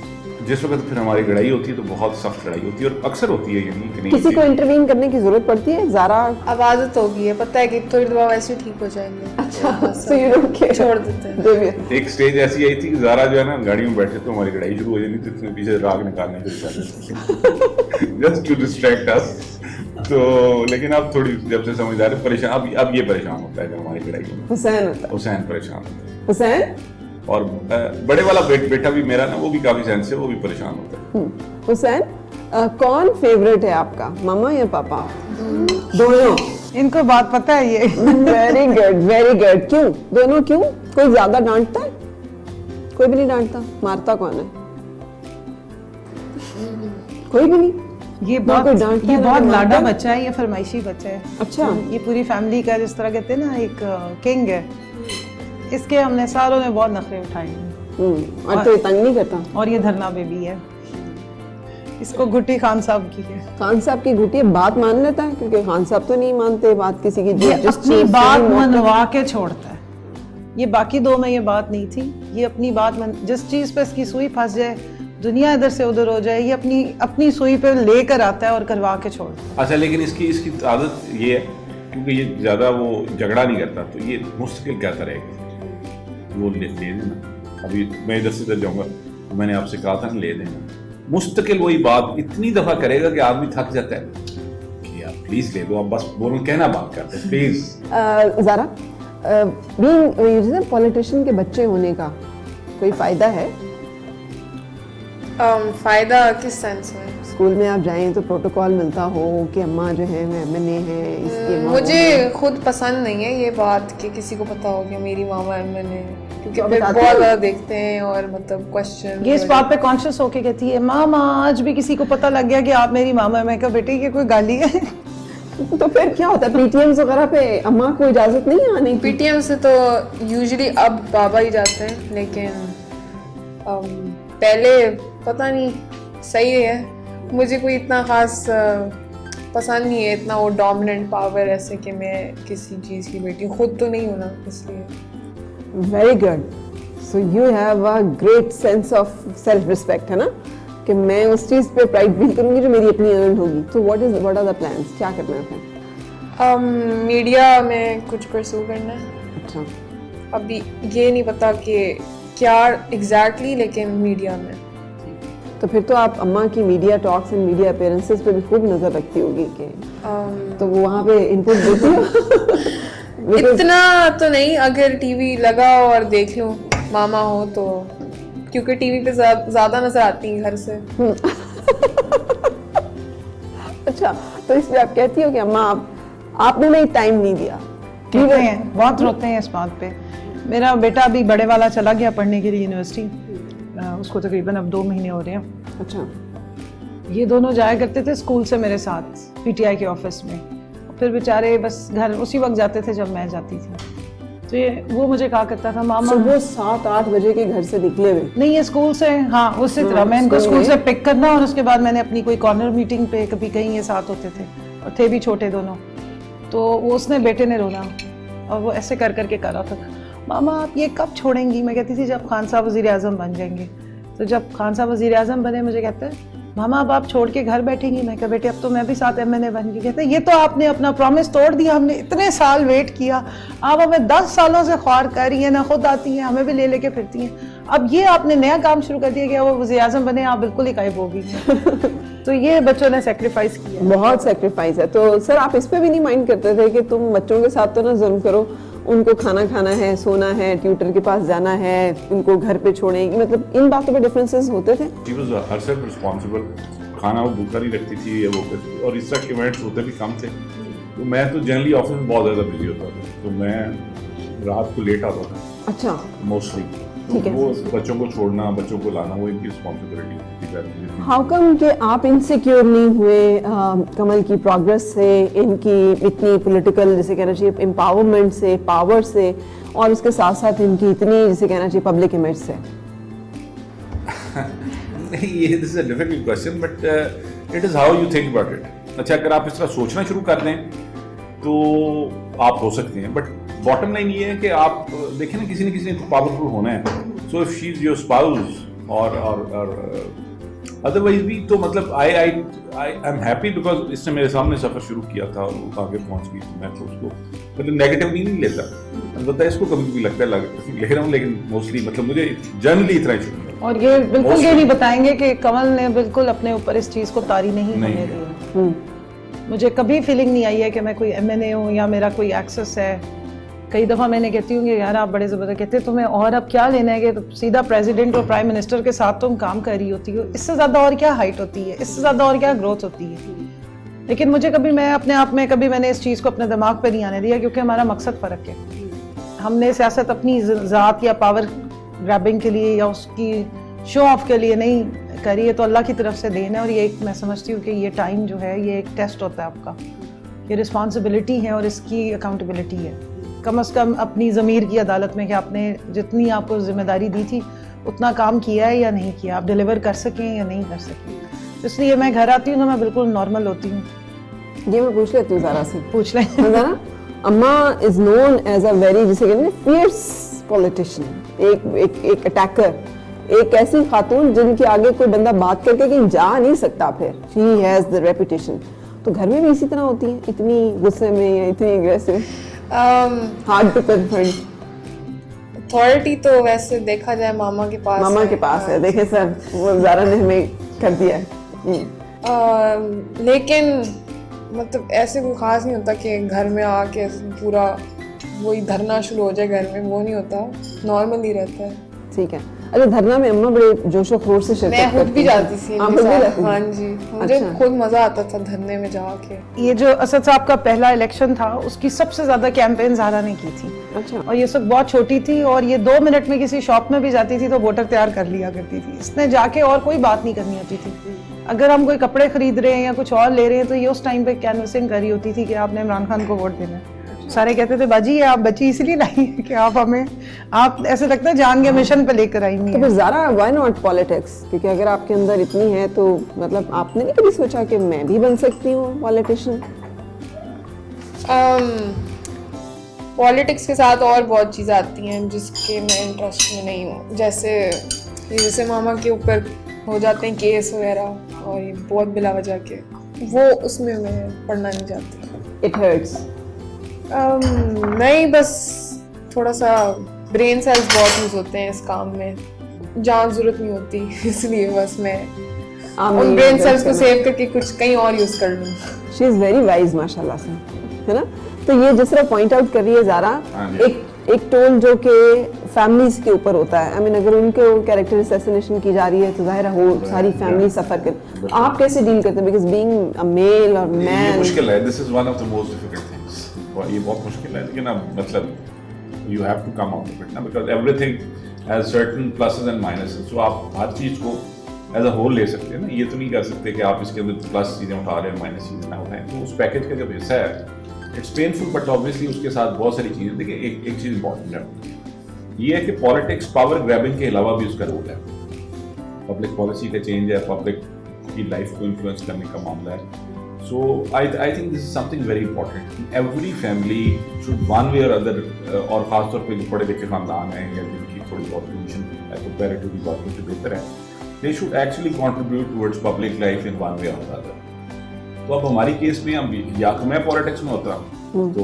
جس وقت پھر ہماری لڑائی ہوتی ہے تو بہت سخت لڑائی ہوتی ہے اور اکثر ہوتی ہے. یعنی کہ نہیں کسی کو انٹروین کرنے کی ضرورت پڑتی ہے؟ زارا اب عادت ہو گئی ہے, پتہ ہے کہ تھوڑی دیر ویسے ٹھیک ہو جائیں گے. اچھا چھوڑ دیتے ہیں. ایک سٹیج ایسی آئی تھی کہ زارا جو ہے نا گاڑی میں بیٹھے تو ہماری لڑائی شروع ہو جانی تھی, اتنے پیچھے راگ نکالنے کے جسٹ ٹو ڈسٹریکٹ اس. تو لیکن اب تھوڑی جب سے سمجھدار ہے پریشان, اب یہ پریشان ہوتا ہے جب ہماری لڑائی ہوتی ہے. حسین پریشان ہوتا ہے. حسین اور بڑے والا بیٹا بھی میرا نا وہ بھی کافی سینس ہے, وہ بھی پریشان ہوتا ہے. حسین کون فیوریٹ ہے آپ کا, ماما یا پاپا؟ دونوں. ان کو بات پتہ ہے یہ. Very good very good. کیوں دونوں کیوں؟ کوئی زیادہ ڈانٹتا ہے؟ کوئی بھی نہیں ڈانٹتا. مارتا کون ہے؟ کوئی بھی نہیں. یہ بہت لاڈا بچہ ہے, یہ فرمائشی بچہ ہے. اچھا یہ پوری فیملی کا جس طرح کہتے ہیں نا ایک کنگ ہے. اس کے ہم نے سالوں میں بہت نخرے اٹھائے ہیں. اور تو تنگ نہیں کرتا. اور یہ دھرنا بیبی ہے, اس کو گھٹی خان صاحب کی ہے. خان صاحب کی گھٹی بات مان لیتا ہے کیونکہ خان صاحب تو نہیں مانتے بات کسی کی. اپنی بات منوا کے چھوڑتا ہے. یہ باقی دو میں یہ بات نہیں تھی. یہ اپنی بات جس چیز پہ اس کی سوئی پھنس جائے, دنیا ادھر سے ادھر ہو جائے, یہ اپنی سوئی پہ لے کر آتا ہے اور کروا کے چھوڑتا ہے. اچھا لیکن اس کی عادت یہ ہے کیونکہ یہ زیادہ وہ جھگڑا نہیں کرتا تو یہ مستقل کہتا رہے گا وہ لے دینا. ابھی میں ادھر سے ادھر جاؤں گا, میں نے آپ سے کہا تھا نا لے دینا. مستقل وہی بات اتنی دفعہ کرے گا کہ آدمی تھک جاتا ہے کہ آپ پلیز لے دو, آپ بس بولو کہنا بات کرتے ہیں پلیز. زارا بینگ پولیٹیشین کے بچے ہونے کا کوئی فائدہ ہے؟ فائدہ کس سینس میں؟ स्कूल में आप जाएं तो प्रोटोकॉल मिलता हो कि अम्मा जो है मैं MNA है इसकी माँ मुझे खुद पसंद नहीं है ये बात कि किसी को पता हो कि मेरी मामा MNA है, क्योंकि तो फिर बताते बहुत हो? ज़्यादा देखते हैं और मतलब क्वेश्चन ये इस बात पे कॉन्शियस होके कहती है मामा आज भी किसी को पता लग गया कि आप मेरी मामा है। मैं कहा बेटे ये कोई गाली है? तो फिर क्या होता है PTMs वगैरह पे अम्मा को इजाजत नहीं है आने की? PTM से तो यूजुअली अब बाबा ही जाते हैं, लेकिन पहले पता नहीं सही है। मुझे कोई इतना खास पसंद नहीं है इतना वो डोमिनेंट पावर ऐसे कि मैं किसी चीज़ की बेटी हूँ, खुद तो नहीं हूँ ना, इसलिए। Very good, so you have a great sense of self respect, है ना, कि मैं उस चीज़ पे प्राइड फील करूँगी जो मेरी अपनी अर्न होगी। तो व्हाट आर द प्लान्स, क्या करना है फिर? मीडिया में कुछ परस्यू करना है। अच्छा, अभी ये नहीं पता कि क्या एग्जैक्टली, लेकिन मीडिया में। तो फिर तो आप अम्मा की media talks and media appearances पे भी खूब नजर रखती होगी कि तो वो वहाँ पे इनपुट देती हो? इतना तो नहीं, अगर टीवी लगा और देख लूं मामा हो तो, क्योंकि टीवी पे ज्यादा नजर आती हैं घर से। अच्छा, तो इसलिए आप कहती हो कि अम्मा आपने नहीं टाइम नहीं दिया? कहते हैं, बहुत रोते हैं इस बात पे। मेरा बेटा अभी बड़े वाला चला गया पढ़ने के लिए यूनिवर्सिटी, उसको तकरीबन अब 2 महीने हो रहे हैं। अच्छा, ये दोनों जाया करते थे स्कूल से मेरे साथ PTI के ऑफिस में, फिर बेचारे बस घर उसी वक्त जाते थे जब मैं जाती थी। तो ये वो मुझे कहा करता था मामा सुबह 7-8 बजे के घर से निकले हुए? नहीं, ये स्कूल से, हाँ उसी तरह मैं इनको स्कूल से पिक करना और उसके बाद मैंने अपनी कोई कॉर्नर मीटिंग पे कभी कहीं ये साथ होते थे और थे भी छोटे दोनों। तो वो उसने बेटे ने रोना और वो ऐसे कर करके कर रहा था, मामा आप ये कब छोड़ेंगी? मैं कहती थी जब खान साहब वज़ीर आज़म बन जाएंगे। तो जब खान साहब वज़ीर आज़म बने मुझे कहते हैं मामा अब आप छोड़ के घर बैठेंगी? मैं कहा बेटे अब तो मैं भी साथ MNA बन गई। कहते ये तो आपने अपना प्रॉमिस तोड़ दिया, हमने इतने साल वेट किया, आप हमें 10 सालों से ख्वार कर रही हैं ना, खुद आती हैं हमें भी ले लेके फिरती हैं, अब ये आपने नया काम शुरू कर दिया कि वो वज़ीर आज़म बने, आप बिल्कुल ही गायब होगी। तो ये बच्चों ने सेक्रीफाइस किया, बहुत सेक्रीफाइस है। तो सर आप इस पे भी नहीं माइंड करते थे कि तुम बच्चों के साथ तो ना जुल्म करो, उनको खाना खाना है, सोना है, ट्यूटर के पास जाना है, उनको घर पे छोड़ें, मतलब इन बातों पे डिफरेंसेस होते थे? शी वाज हरसेल्फ रिस्पांसिबल, खाना वो भूखा नहीं रखती थी या वो करती, और इस तरह के इवेंट्स होते भी कम थे। तो मैं तो जनरली ऑफिस में बहुत ज़्यादा बिजी होता था, तो मैं रात को लेट आता था। अच्छा, मोस्टली ठीक है। वो बच्चों को छोड़ना, बच्चों को लाना, वो इनकी रिस्पांसिबिलिटी थी। हाउ कम कि आप इनसिक्योर नहीं हुए कमल की प्रोग्रेस से, इनकी इतनी पॉलिटिकल जैसे कहना चाहिए एम्पावरमेंट से, पावर से, और उसके साथ साथ इनकी इतनी जैसे कहना चाहिए पब्लिक इमेज से? ये this is a difficult question but it is how you think about it. अच्छा, अगर आप इस तरह सोचना शुरू कर दें तो आप हो सकते हैं, बट बॉटम लाइन ये है कि आप देखें ना, किसी ने तो पावरफुल होना है। So if she is your spouse और अदरवाइज भी तो मतलब आई एम हैप्पी बिकॉज इसने मेरे सामने सफ़र शुरू किया था और वो आगे पहुंच गई, तो मैं तो उसको मतलब नेगेटिवली नहीं लेता, अलबत्ता इसको कभी कभी लगता है ले रहा हूँ, लेकिन मोस्टली मतलब मुझे जनरली इतना ही शुरू। और ये बिल्कुल ये नहीं बताएंगे कि कमल ने बिल्कुल अपने ऊपर इस चीज़ को तारी नहीं होने दी। मुझे कभी फीलिंग नहीं आई है कि मैं कोई MNA हूँ या मेरा कोई एक्सेस है। कई दफ़ा मैंने कहती हूँ कि यार आप बड़े ज़बरदस्त, कहते तुम्हें और अब क्या लेना है कि तो सीधा प्रेसिडेंट और प्राइम मिनिस्टर के साथ तुम काम कर रही होती हो, इससे ज़्यादा और क्या हाइट होती है, इससे ज़्यादा और क्या ग्रोथ होती है। लेकिन मुझे कभी, मैं अपने आप में कभी मैंने इस चीज़ को अपने दिमाग पर नहीं आने दिया, क्योंकि हमारा मकसद फ़र्क है। हमने सियासत अपनी ज़ात या पावर ग्रैबिंग के लिए या उसकी शो ऑफ के लिए नहीं करी है, तो अल्लाह की तरफ से देन है। और ये एक, मैं समझती हूँ कि ये टाइम जो है ये एक टेस्ट होता है आपका, ये रिस्पॉन्सिबिलिटी है और इसकी अकाउंटेबिलिटी है। कम से कम अपनी ज़मीर की अदालत में कि आपने जितनी आपको जिम्मेदारी दी थी उतना काम किया है या नहीं किया, आप डिलीवर कर सकें या नहीं कर सकें। इसलिए मैं घर आती हूँ तो मैं बिल्कुल नॉर्मल होती हूँ। ये मैं पूछ लेती हूँ ज़रा से, पूछ लें ज़रा। अम्मा is known as a very, जिसे कहते हैं फियर्स पॉलिटिशियन, एक अटैकर, एक ऐसी खातून जिनके आगे कोई बंदा बात करके कहीं जा नहीं सकता, फिर शी हैज़ द रेपुटेशन। तो घर में भी इसी तरह होती है, इतनी गुस्से में या इतनी aggressive, hard to confront? Authority तो वैसे देखा जाए मामा के पास है। देखे सर, वो ज़ारा ने हमें कर दिया है। लेकिन मतलब ऐसे कोई खास नहीं होता कि घर में आके पूरा वही धरना शुरू हो जाए घर में, वो नहीं होता, नॉर्मल ही रहता है। ठीक है, अच्छा, धरना में अम्मा बड़े जोशो खरोश से शिरकत मैं खुद करती भी हैं। जाती थी आप इनके खुद भी साथ। जाती थी? हाँ जी, मुझे अच्छा। खुद मजा आता था धरने में जाके। ये जो असद साहब का पहला इलेक्शन था उसकी सबसे ज्यादा कैंपेन ज़ारा ने की थी, अच्छा, और ये सब बहुत छोटी थी और ये 2 मिनट में किसी शॉप में भी जाती थी तो वोटर तैयार कर लिया करती थी। इसने जाके और कोई बात नहीं करनी होती थी। अगर हम कोई कपड़े खरीद रहे हैं या कुछ और ले रहे हैं तो ये उस टाइम पे कैनवसिंग करी होती थी कि आपने इमरान खान को वोट देना है। सारे कहते थे बाजी ये आप बची इसलिए लाई है कि आप हमें, आप ऐसे लगता है जान के मिशन पे लेकर आई तो नहीं फिर ज़ारा व्हाई नॉट पॉलिटिक्स? क्योंकि अगर आपके अंदर इतनी है तो मतलब आपने नहीं कभी सोचा कि मैं भी बन सकती हूँ पॉलिटिशियन? पॉलिटिक्स के साथ और बहुत चीज़ें आती हैं जिसके मैं इंटरेस्ट में नहीं हूँ, जैसे मामा के ऊपर हो जाते हैं केस वगैरह और ये बहुत बिला वजह के, वो उसमें मैं पढ़ना नहीं चाहती। It hurts. नहीं, बस थोड़ा सा ब्रेन सेल्स बहुत यूज होते हैं इस काम में, जहाँ जरूरत नहीं होती, इसलिए बस मैं उन ब्रेन सेल्स को सेव करके कुछ कहीं और यूज कर लूँ। शी इज वेरी वाइज माशाल्लाह से, है ना? तो ये जिस तरह पॉइंट आउट कर रही है ज़ारा, एक टोल जो कि फैमिलीज के ऊपर होता है। आई मीन अगर उनके कैरेक्टर असैसिनेशन की जा रही है तो जाहिर है वो सारी फैमिली सफर कर। आप कैसे डील करते हैं? बिकॉज बीइंग अ मेल और ये मैन, मुश्किल है, this is one of the most difficult things. ये बहुत मुश्किल है, लेकिन अब मतलब you have to come out of it ना, because everything has certain pluses and minuses. तो आप हर चीज को एज अ होल ले सकते हैं ना, ये तो नहीं कर सकते कि आप इसके अंदर प्लस चीजें उठा रहे हैं माइनस चीजें ना उठाएं। तो उस पैकेज का जब हिस्सा है, इट्स पेनफुल बट ऑब्वियसली उसके साथ बहुत सारी चीजें। देखिए एक चीज इंपॉर्टेंट है, ये है कि पॉलिटिक्स पावर ग्रैबिंग के अलावा भी उसका रोल है। पब्लिक पॉलिसी का चेंज है, पब्लिक की लाइफ को इन्फ्लुएंस करने का मामला है। So I think this is something very important. Every family should one way or other, और खासतौर पर जो पढ़े लिखे खानदान हैं या जिनकी थोड़ी बहुत पोजिशन कंपेरेटिवली बात से बेहतर है, they should actually contribute towards public life in one way or other. तो अब हमारी केस में हम या तो मैं पॉलिटिक्स में होता तो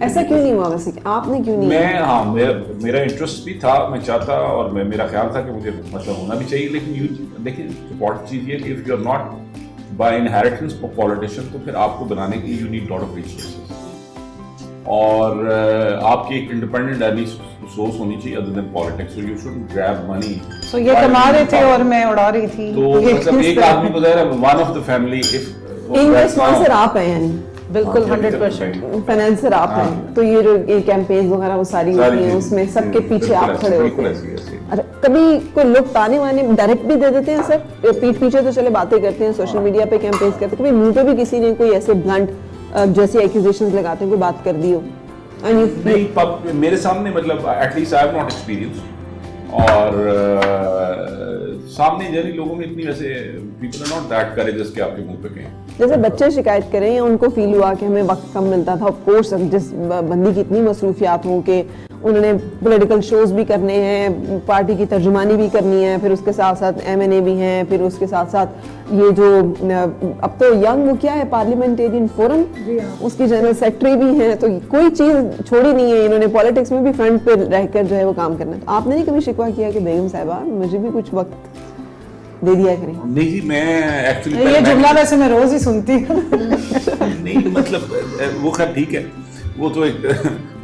ऐसा क्यों नहीं हुआ? वैसे आपने क्यों नहीं? मैं हाँ, मेरा इंटरेस्ट भी था, मैं चाहता और मेरा ख्याल था कि मुझे मतलब होना भी चाहिए। लेकिन देखिए इम्पोर्टेंट चीज़ ये कि if you are not by inheritance politician, तो फिर आपको बनाने के लिए you need lot of resources, और आपकी एक इंडिपेंडेंट अर्निंग सोर्स होनी चाहिए other than politics. So you shouldn't grab money. So ये कमा रहे थे और मैं उड़ा रही थी, तो मतलब एक आदमी को ज़ाहिर है वन ऑफ द फैमिली इनका स्पॉन्सर आप हैं, यानी बिल्कुल 100% फाइनेंसर आप हैं। तो ये जो कैंपेन्स वगैरह वो सारी होती हैं, उसमें सबके पीछे आप खड़े होते हैं। अच्छा, कभी कोई लोग ताने वाने डायरेक्ट भी दे देते हैं सर? पीठ पीछे तो चले बातें करते हैं, सोशल मीडिया पे कैंपेन्स करते हैं, कभी मुंह पे भी किसी ने कोई ऐसे ब्लंट जैसी एक्यूजेशंस लगाते हैं, कोई बात कर दी हो? नहीं, मेरे सामने मतलब at least I have not experience, और सामने जरी लोगों में इतनी वैसे people are not that courageous कि आपके मुंह पे कहें। जैसे बच्चे शिकायत करें या उनको फील हुआ कि हमें वक्त कम मिलता था, ऑफ कोर्स जिस बंदी की इतनी मसरूफियात हों कि उन्होंने पॉलिटिकल शोज भी करने हैं, पार्टी की तर्जुमानी भी करनी है, फिर उसके साथ साथ MNA भी हैं, फिर उसके साथ साथ ये जो अब तो यंग वो क्या है पार्लियामेंटेरियन फोरम, उसकी जनरल सेक्रेटरी भी हैं। तो कोई चीज़ छोड़ी नहीं है इन्होंने, पॉलिटिक्स में भी फ्रंट पे रहकर जो है वो काम करना है। तो आपने नहीं कभी शिकवा किया कि बेगम साहिबा मुझे भी कुछ वक्त दे दिया करें? नहीं जी, मैं एक्चुअली ये जुमला वैसे मैं रोज ही सुनती हूँ। नहीं मतलब वो खैर ठीक है, वो तो एक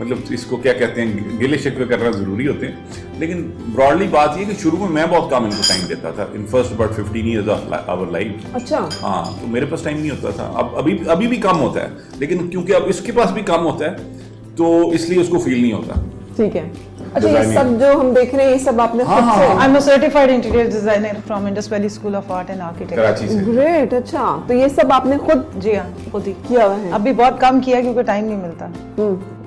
मतलब इसको क्या कहते हैं, गिले शिकवे करना जरूरी होते हैं। लेकिन ब्रॉडली बात ये कि शुरू में मैं बहुत कम इनको टाइम देता था, in first about 15 years of our life. अच्छा हाँ, तो मेरे पास टाइम नहीं होता था। अब अभी भी कम होता है, लेकिन क्योंकि अब इसके पास भी कम होता है तो इसलिए उसको फील नहीं होता। ठीक है। अच्छा, ये सब जो हम देख रहे हैं ये सब आपने खुद से? I am a certified interior designer from Indus valley school of art and architecture, Karachi से। ग्रेट। अच्छा, तो ये सब आपने खुद? जी हाँ, खुद ही किया हुआ है। अभी बहुत कम किया क्योंकि टाइम नहीं मिलता,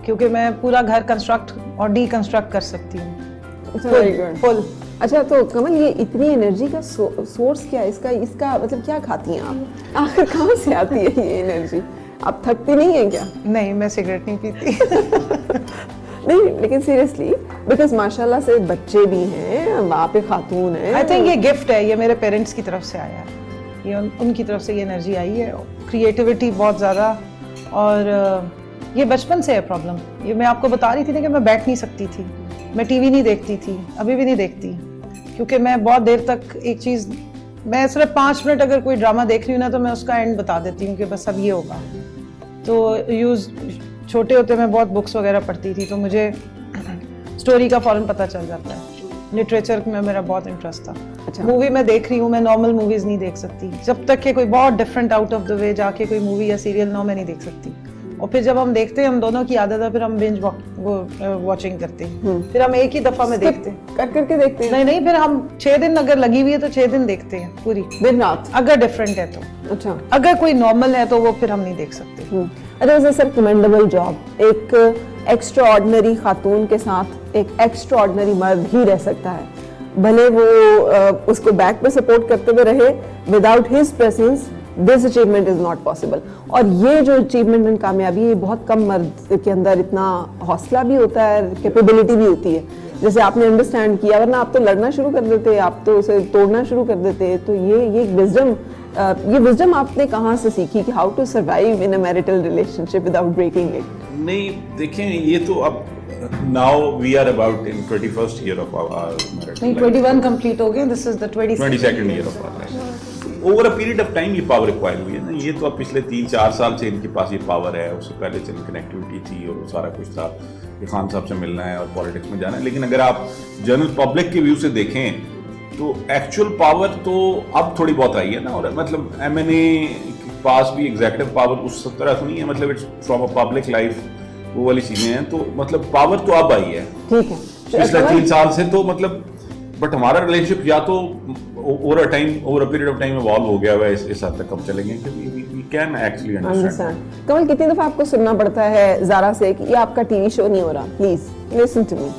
क्योंकि मैं पूरा घर कंस्ट्रक्ट और डीकंस्ट्रक्ट कर सकती हूँ फुल। अच्छा, तो कमल ये इतनी एनर्जी का सोर्स क्या है? इसका मतलब क्या खाती हैं आप? आखिर कहाँ से आती है ये एनर्जी? आप थकती नहीं है क्या? नहीं, मैं सिगरेट नहीं पीती। नहीं, लेकिन सीरियसली बिकॉज माशाल्लाह से बच्चे भी हैं, वहाँ पे खातून है। आई थिंक ये गिफ्ट है, ये मेरे पेरेंट्स की तरफ से आया है, ये उनकी तरफ से ये एनर्जी आई है, क्रिएटिविटी बहुत ज़्यादा। और ये बचपन से है प्रॉब्लम। ये मैं आपको बता रही थी ना कि मैं बैठ नहीं सकती थी, मैं टीवी नहीं देखती थी, अभी भी नहीं देखती, क्योंकि मैं बहुत देर तक एक चीज़, मैं सिर्फ 5 मिनट अगर कोई ड्रामा देख रही हूँ ना तो मैं उसका एंड बता देती हूँ कि बस अब ये होगा। तो छोटे होते मैं बहुत बुक्स वगैरह पढ़ती थी, तो मुझे स्टोरी का फौरन पता चल जाता है। लिटरेचर में मेरा बहुत इंटरेस्ट था. अच्छा. मूवी मैं देख रही हूँ, मैं नॉर्मल मूवीज नहीं देख सकती जब तक कि कोई बहुत different out of the way जाके कोई मूवी या सीरियल ना मैं नहीं देख सकती. और फिर जब हम देखते हैं, हम दोनों की आदत है, फिर हम बिंज वॉचिंग करते हैं. फिर हम एक ही दफा में देखते हैं, कर करके देखते हैं. नहीं फिर हम 6 दिन अगर लगी हुई है तो 6 दिन देखते हैं पूरी दिन रात. अगर डिफरेंट है तो. अच्छा. अगर कोई नॉर्मल है तो वो फिर हम नहीं देख सकते. It was a sir commendable job. एक एक्स्ट्रा ऑर्डिनरी खातून के साथ एक एक्स्ट्रा ऑर्डिनरी मर्द ही रह सकता है, भले वो उसको बैक पे सपोर्ट करते हुए रहे. Without his presence this achievement is not possible. और ये जो अचीवमेंट एंड कामयाबी है, बहुत कम मर्द के अंदर इतना हौसला भी होता है, कैपेबिलिटी भी होती है. जैसे आपने अंडरस्टैंड किया, वरना आप तो लड़ना शुरू कर देते, आप तो उसे तोड़ना शुरू कर देते. तो ये विजडम आपने कहाँ से सीखी कि how to survive in a marital relationship without breaking it? नहीं देखें, ये तो अब now we are about in 21st year of our marriage. नहीं 21 कंप्लीट हो गए, this is the 22nd year of our life. Over a period of time ये power acquire हुई है ना. ये तो अब पिछले 3-4 साल से इनके पास ये पावर है. उससे पहले चलो कनेक्टिविटी थी और सारा कुछ था कि खान साहब से मिलना है और पॉलिटिक्स में जाना है. लेकिन अगर आप जनरल पब्लिक के व्यू से देखें तो एक्चुअल पावर तो अब थोड़ी बहुत आई है ना. और मतलब MNA के पास भी एग्जीक्यूटिव पावर उस तरह तो नहीं है, मतलब it's from a public life, वो वाली चीजें हैं. तो मतलब पावर तो अब आई है. ठीक है. पिछले 3 साल से तो मतलब, बट हमारा रिलेशनशिप या तो over a period of time evolve हो गया हुआ है. इस हद तक हम चलेंगे कि वी कैन एक्चुअली अंडरस्टैंड. कमल, कितनी दफा आपको सुनना पड़ता है ज़ारा से कि ये आपका टीवी शो नहीं हो रहा, प्लीज लिसन टू मी?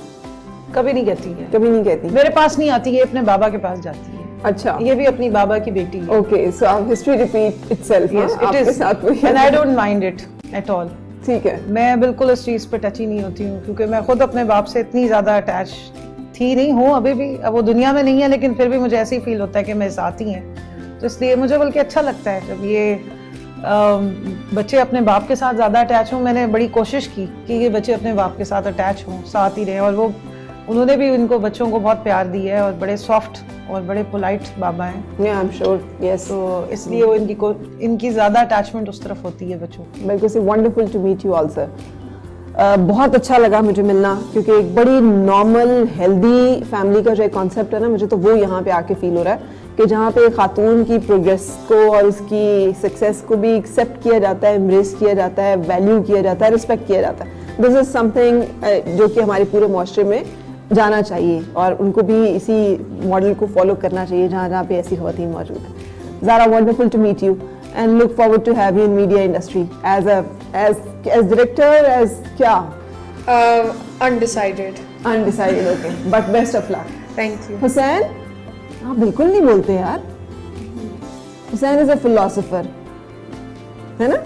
कभी नहीं कहती है. कभी नहीं कहती. मेरे पास नहीं आती है, अपने बाबा के पास जाती है. अच्छा. ये भी अपनी बाबा की बेटी है. Okay, so history repeat itself. आपके साथ वही है. And I don't mind it at all. ठीक है. मैं बिल्कुल इस चीज पे टच ही नहीं होती हूँ, क्योंकि मैं खुद अपने बाप से इतनी ज्यादा अटैच थी नहीं हूँ अभी भी. अब वो दुनिया में नहीं है, लेकिन फिर भी मुझे ऐसे ही फील होता है कि मेरे साथ ही हैं. तो इसलिए मुझे बल्कि अच्छा लगता है जब ये बच्चे अपने बाप के साथ ज़्यादा अटैच हों. मैंने बड़ी कोशिश की कि ये बच्चे अपने बाप के साथ अटैच हों, साथ ही रहें. और उन्होंने भी इनको बच्चों को बहुत प्यार दिया है और बड़े सॉफ्ट और बड़े पोलाइट बाबा हैं. Yeah, I'm sure. Yes. तो इसलिए वो इनकी ज़्यादा अटैचमेंट उस तरफ होती है बच्चों. बिल्कुल से wonderful to meet you all sir. बहुत अच्छा लगा मुझे मिलना, क्योंकि एक बड़ी नॉर्मल हेल्दी फैमिली का जो एक कॉन्सेप्ट है ना, मुझे तो वो यहाँ पे आके फील हो रहा है कि जहाँ पे खातून की प्रोग्रेस को और उसकी सक्सेस को भी एक्सेप्ट किया जाता है, एम्ब्रेस किया जाता है, वैल्यू किया जाता है, रिस्पेक्ट किया जाता है. दिस इज समथिंग जो कि हमारे पूरे मुआशरे में जाना चाहिए और उनको भी इसी मॉडल को फॉलो करना चाहिए जहाँ जहाँ पे ऐसी ख़वातीन मौजूद हैं. Zara, wonderful to meet you and look forward to have you in media industry as director, as क्या? Undecided. Undecided, okay. But best of luck. Thank you. Hussain, आप बिल्कुल नहीं बोलते यार. हुसैन is a philosopher, है ना?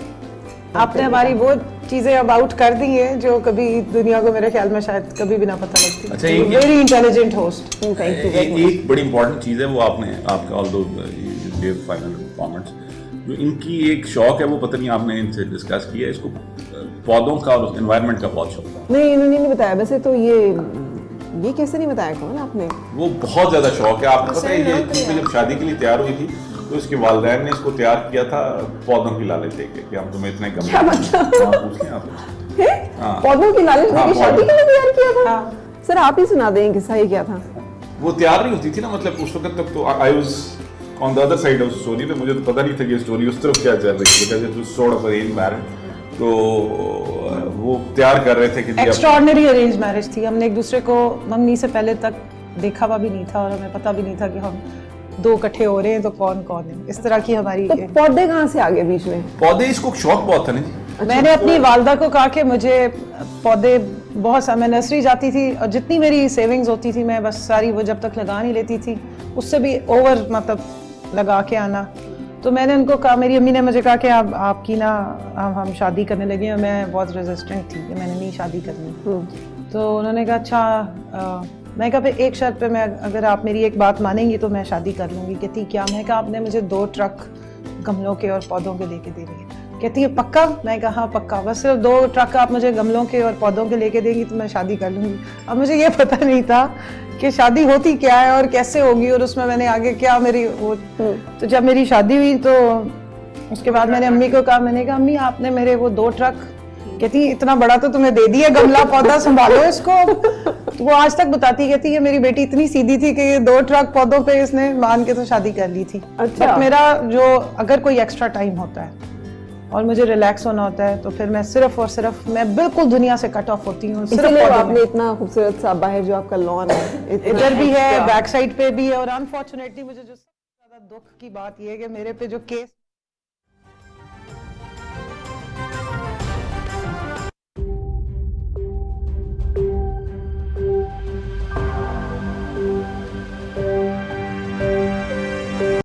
आपने हमारी वो चीजें अब आउट कर दी हैं जो कभी दुनिया को मेरे ख्याल में शायद कभी भी ना पता लगती. अच्छा, very intelligent host. Thank you very much. एक बड़ी इंपॉर्टेंट चीज़ है वो आपका ऑल्दो गिव फाइनल कमेंट्स, जो इनकी एक शौक है, वो पता नहीं आपने इनसे डिस्कस किया, इसको पौधों का और एनवायरनमेंट का बहुत शौक है. नहीं, इन्होंने नहीं बताया. वैसे तो ये कैसे नहीं बताया कौन आपने? वो बहुत ज़्यादा शौक है. आपको पता है ये चीज़ जब शादी के लिए तैयार हुई थी तो इसके वालिदैन ने इसको तैयार किया था पौधों की लालच देके कि हम तुम्हें इतने क्या मतलब? पूछ लें आप. हाँ. पौधों की लालच हाँ, देके शादी के लिए तैयार किया था? हाँ. सर आप ही सुना दें किस्सा, ये क्या था? वो तैयार नहीं होती थी ना, मतलब उस वक्त तक तो I was on the other side of story. तो मुझे तो पता नहीं था कि स्टोरी उस तरफ क्या चल रही थी, because it was sort of arrange marriage. तो वो तैयार कर रहे थे कि एक्स्ट्राऑर्डिनरी अरेंज मैरिज थी. हमने एक दूसरे को मंगनी से पहले तक देखा हुआ भी नहीं था और हमें पता भी नहीं था कि हम दो इकट्ठे हो रहे हैं तो कौन कौन है. इस तरह की हमारी. तो पौधे कहाँ से आ गए बीच में? पौधे, इसको शौक बहुत था ना जी. मैंने अपनी वालदा को कहा कि मुझे पौधे बहुत सा, मैं नर्सरी जाती थी और जितनी मेरी सेविंग्स होती थी मैं बस सारी वो जब तक लगा नहीं लेती थी, उससे भी ओवर मतलब लगा के आना. तो मैंने उनको कहा, मेरी अम्मी ने मुझे कहा कि आपकी ना हम शादी करने लगे. और मैं बहुत रेजिस्टेंट थी कि मैंने नहीं शादी करनी. तो उन्होंने कहा अच्छा. मैं कहा फिर एक शर्त पे, मैं अगर आप मेरी एक बात मानेंगी तो मैं शादी कर लूँगी. कहती क्या? मैं कहा आपने मुझे 2 ट्रक गमलों के और पौधों के लेके देने हैं. कहती है पक्का? मैं कहा हाँ पक्का, बस सिर्फ 2 ट्रक आप मुझे गमलों के और पौधों के लेके देंगी तो मैं शादी कर लूँगी. अब मुझे ये पता नहीं था कि शादी होती क्या है और कैसे होगी और उसमें मैंने आगे क्या मेरी वो. तो जब मेरी शादी हुई तो उसके बाद मैंने अम्मी को कहा, मैंने कहा अम्मी आपने मेरे वो 2 ट्रक. कहती इतना बड़ा तो तुम्हें दे दिया गमला पौधा, संभालो इसको. वो आज तक बताती कहती है मेरी बेटी इतनी सीधी थी कि ये 2 ट्रक पौधों पे इसने मान के तो शादी कर ली थी। अच्छा। बट मेरा जो अगर कोई एक्स्ट्रा टाइम होता है और मुझे रिलैक्स होना होता है तो फिर मैं सिर्फ और सिर्फ मैं बिल्कुल दुनिया से कट ऑफ होती हूँ। सिर्फ इसीलिए पौधों में। आपने इतना खूबसूरत सा बाहर जो आपका लॉन है इधर भी है, बैक साइड पे भी है, और अनफॉर्चुनेटली मुझे जो सबसे ज्यादा दुख की बात ये है कि मेरे पे जो केस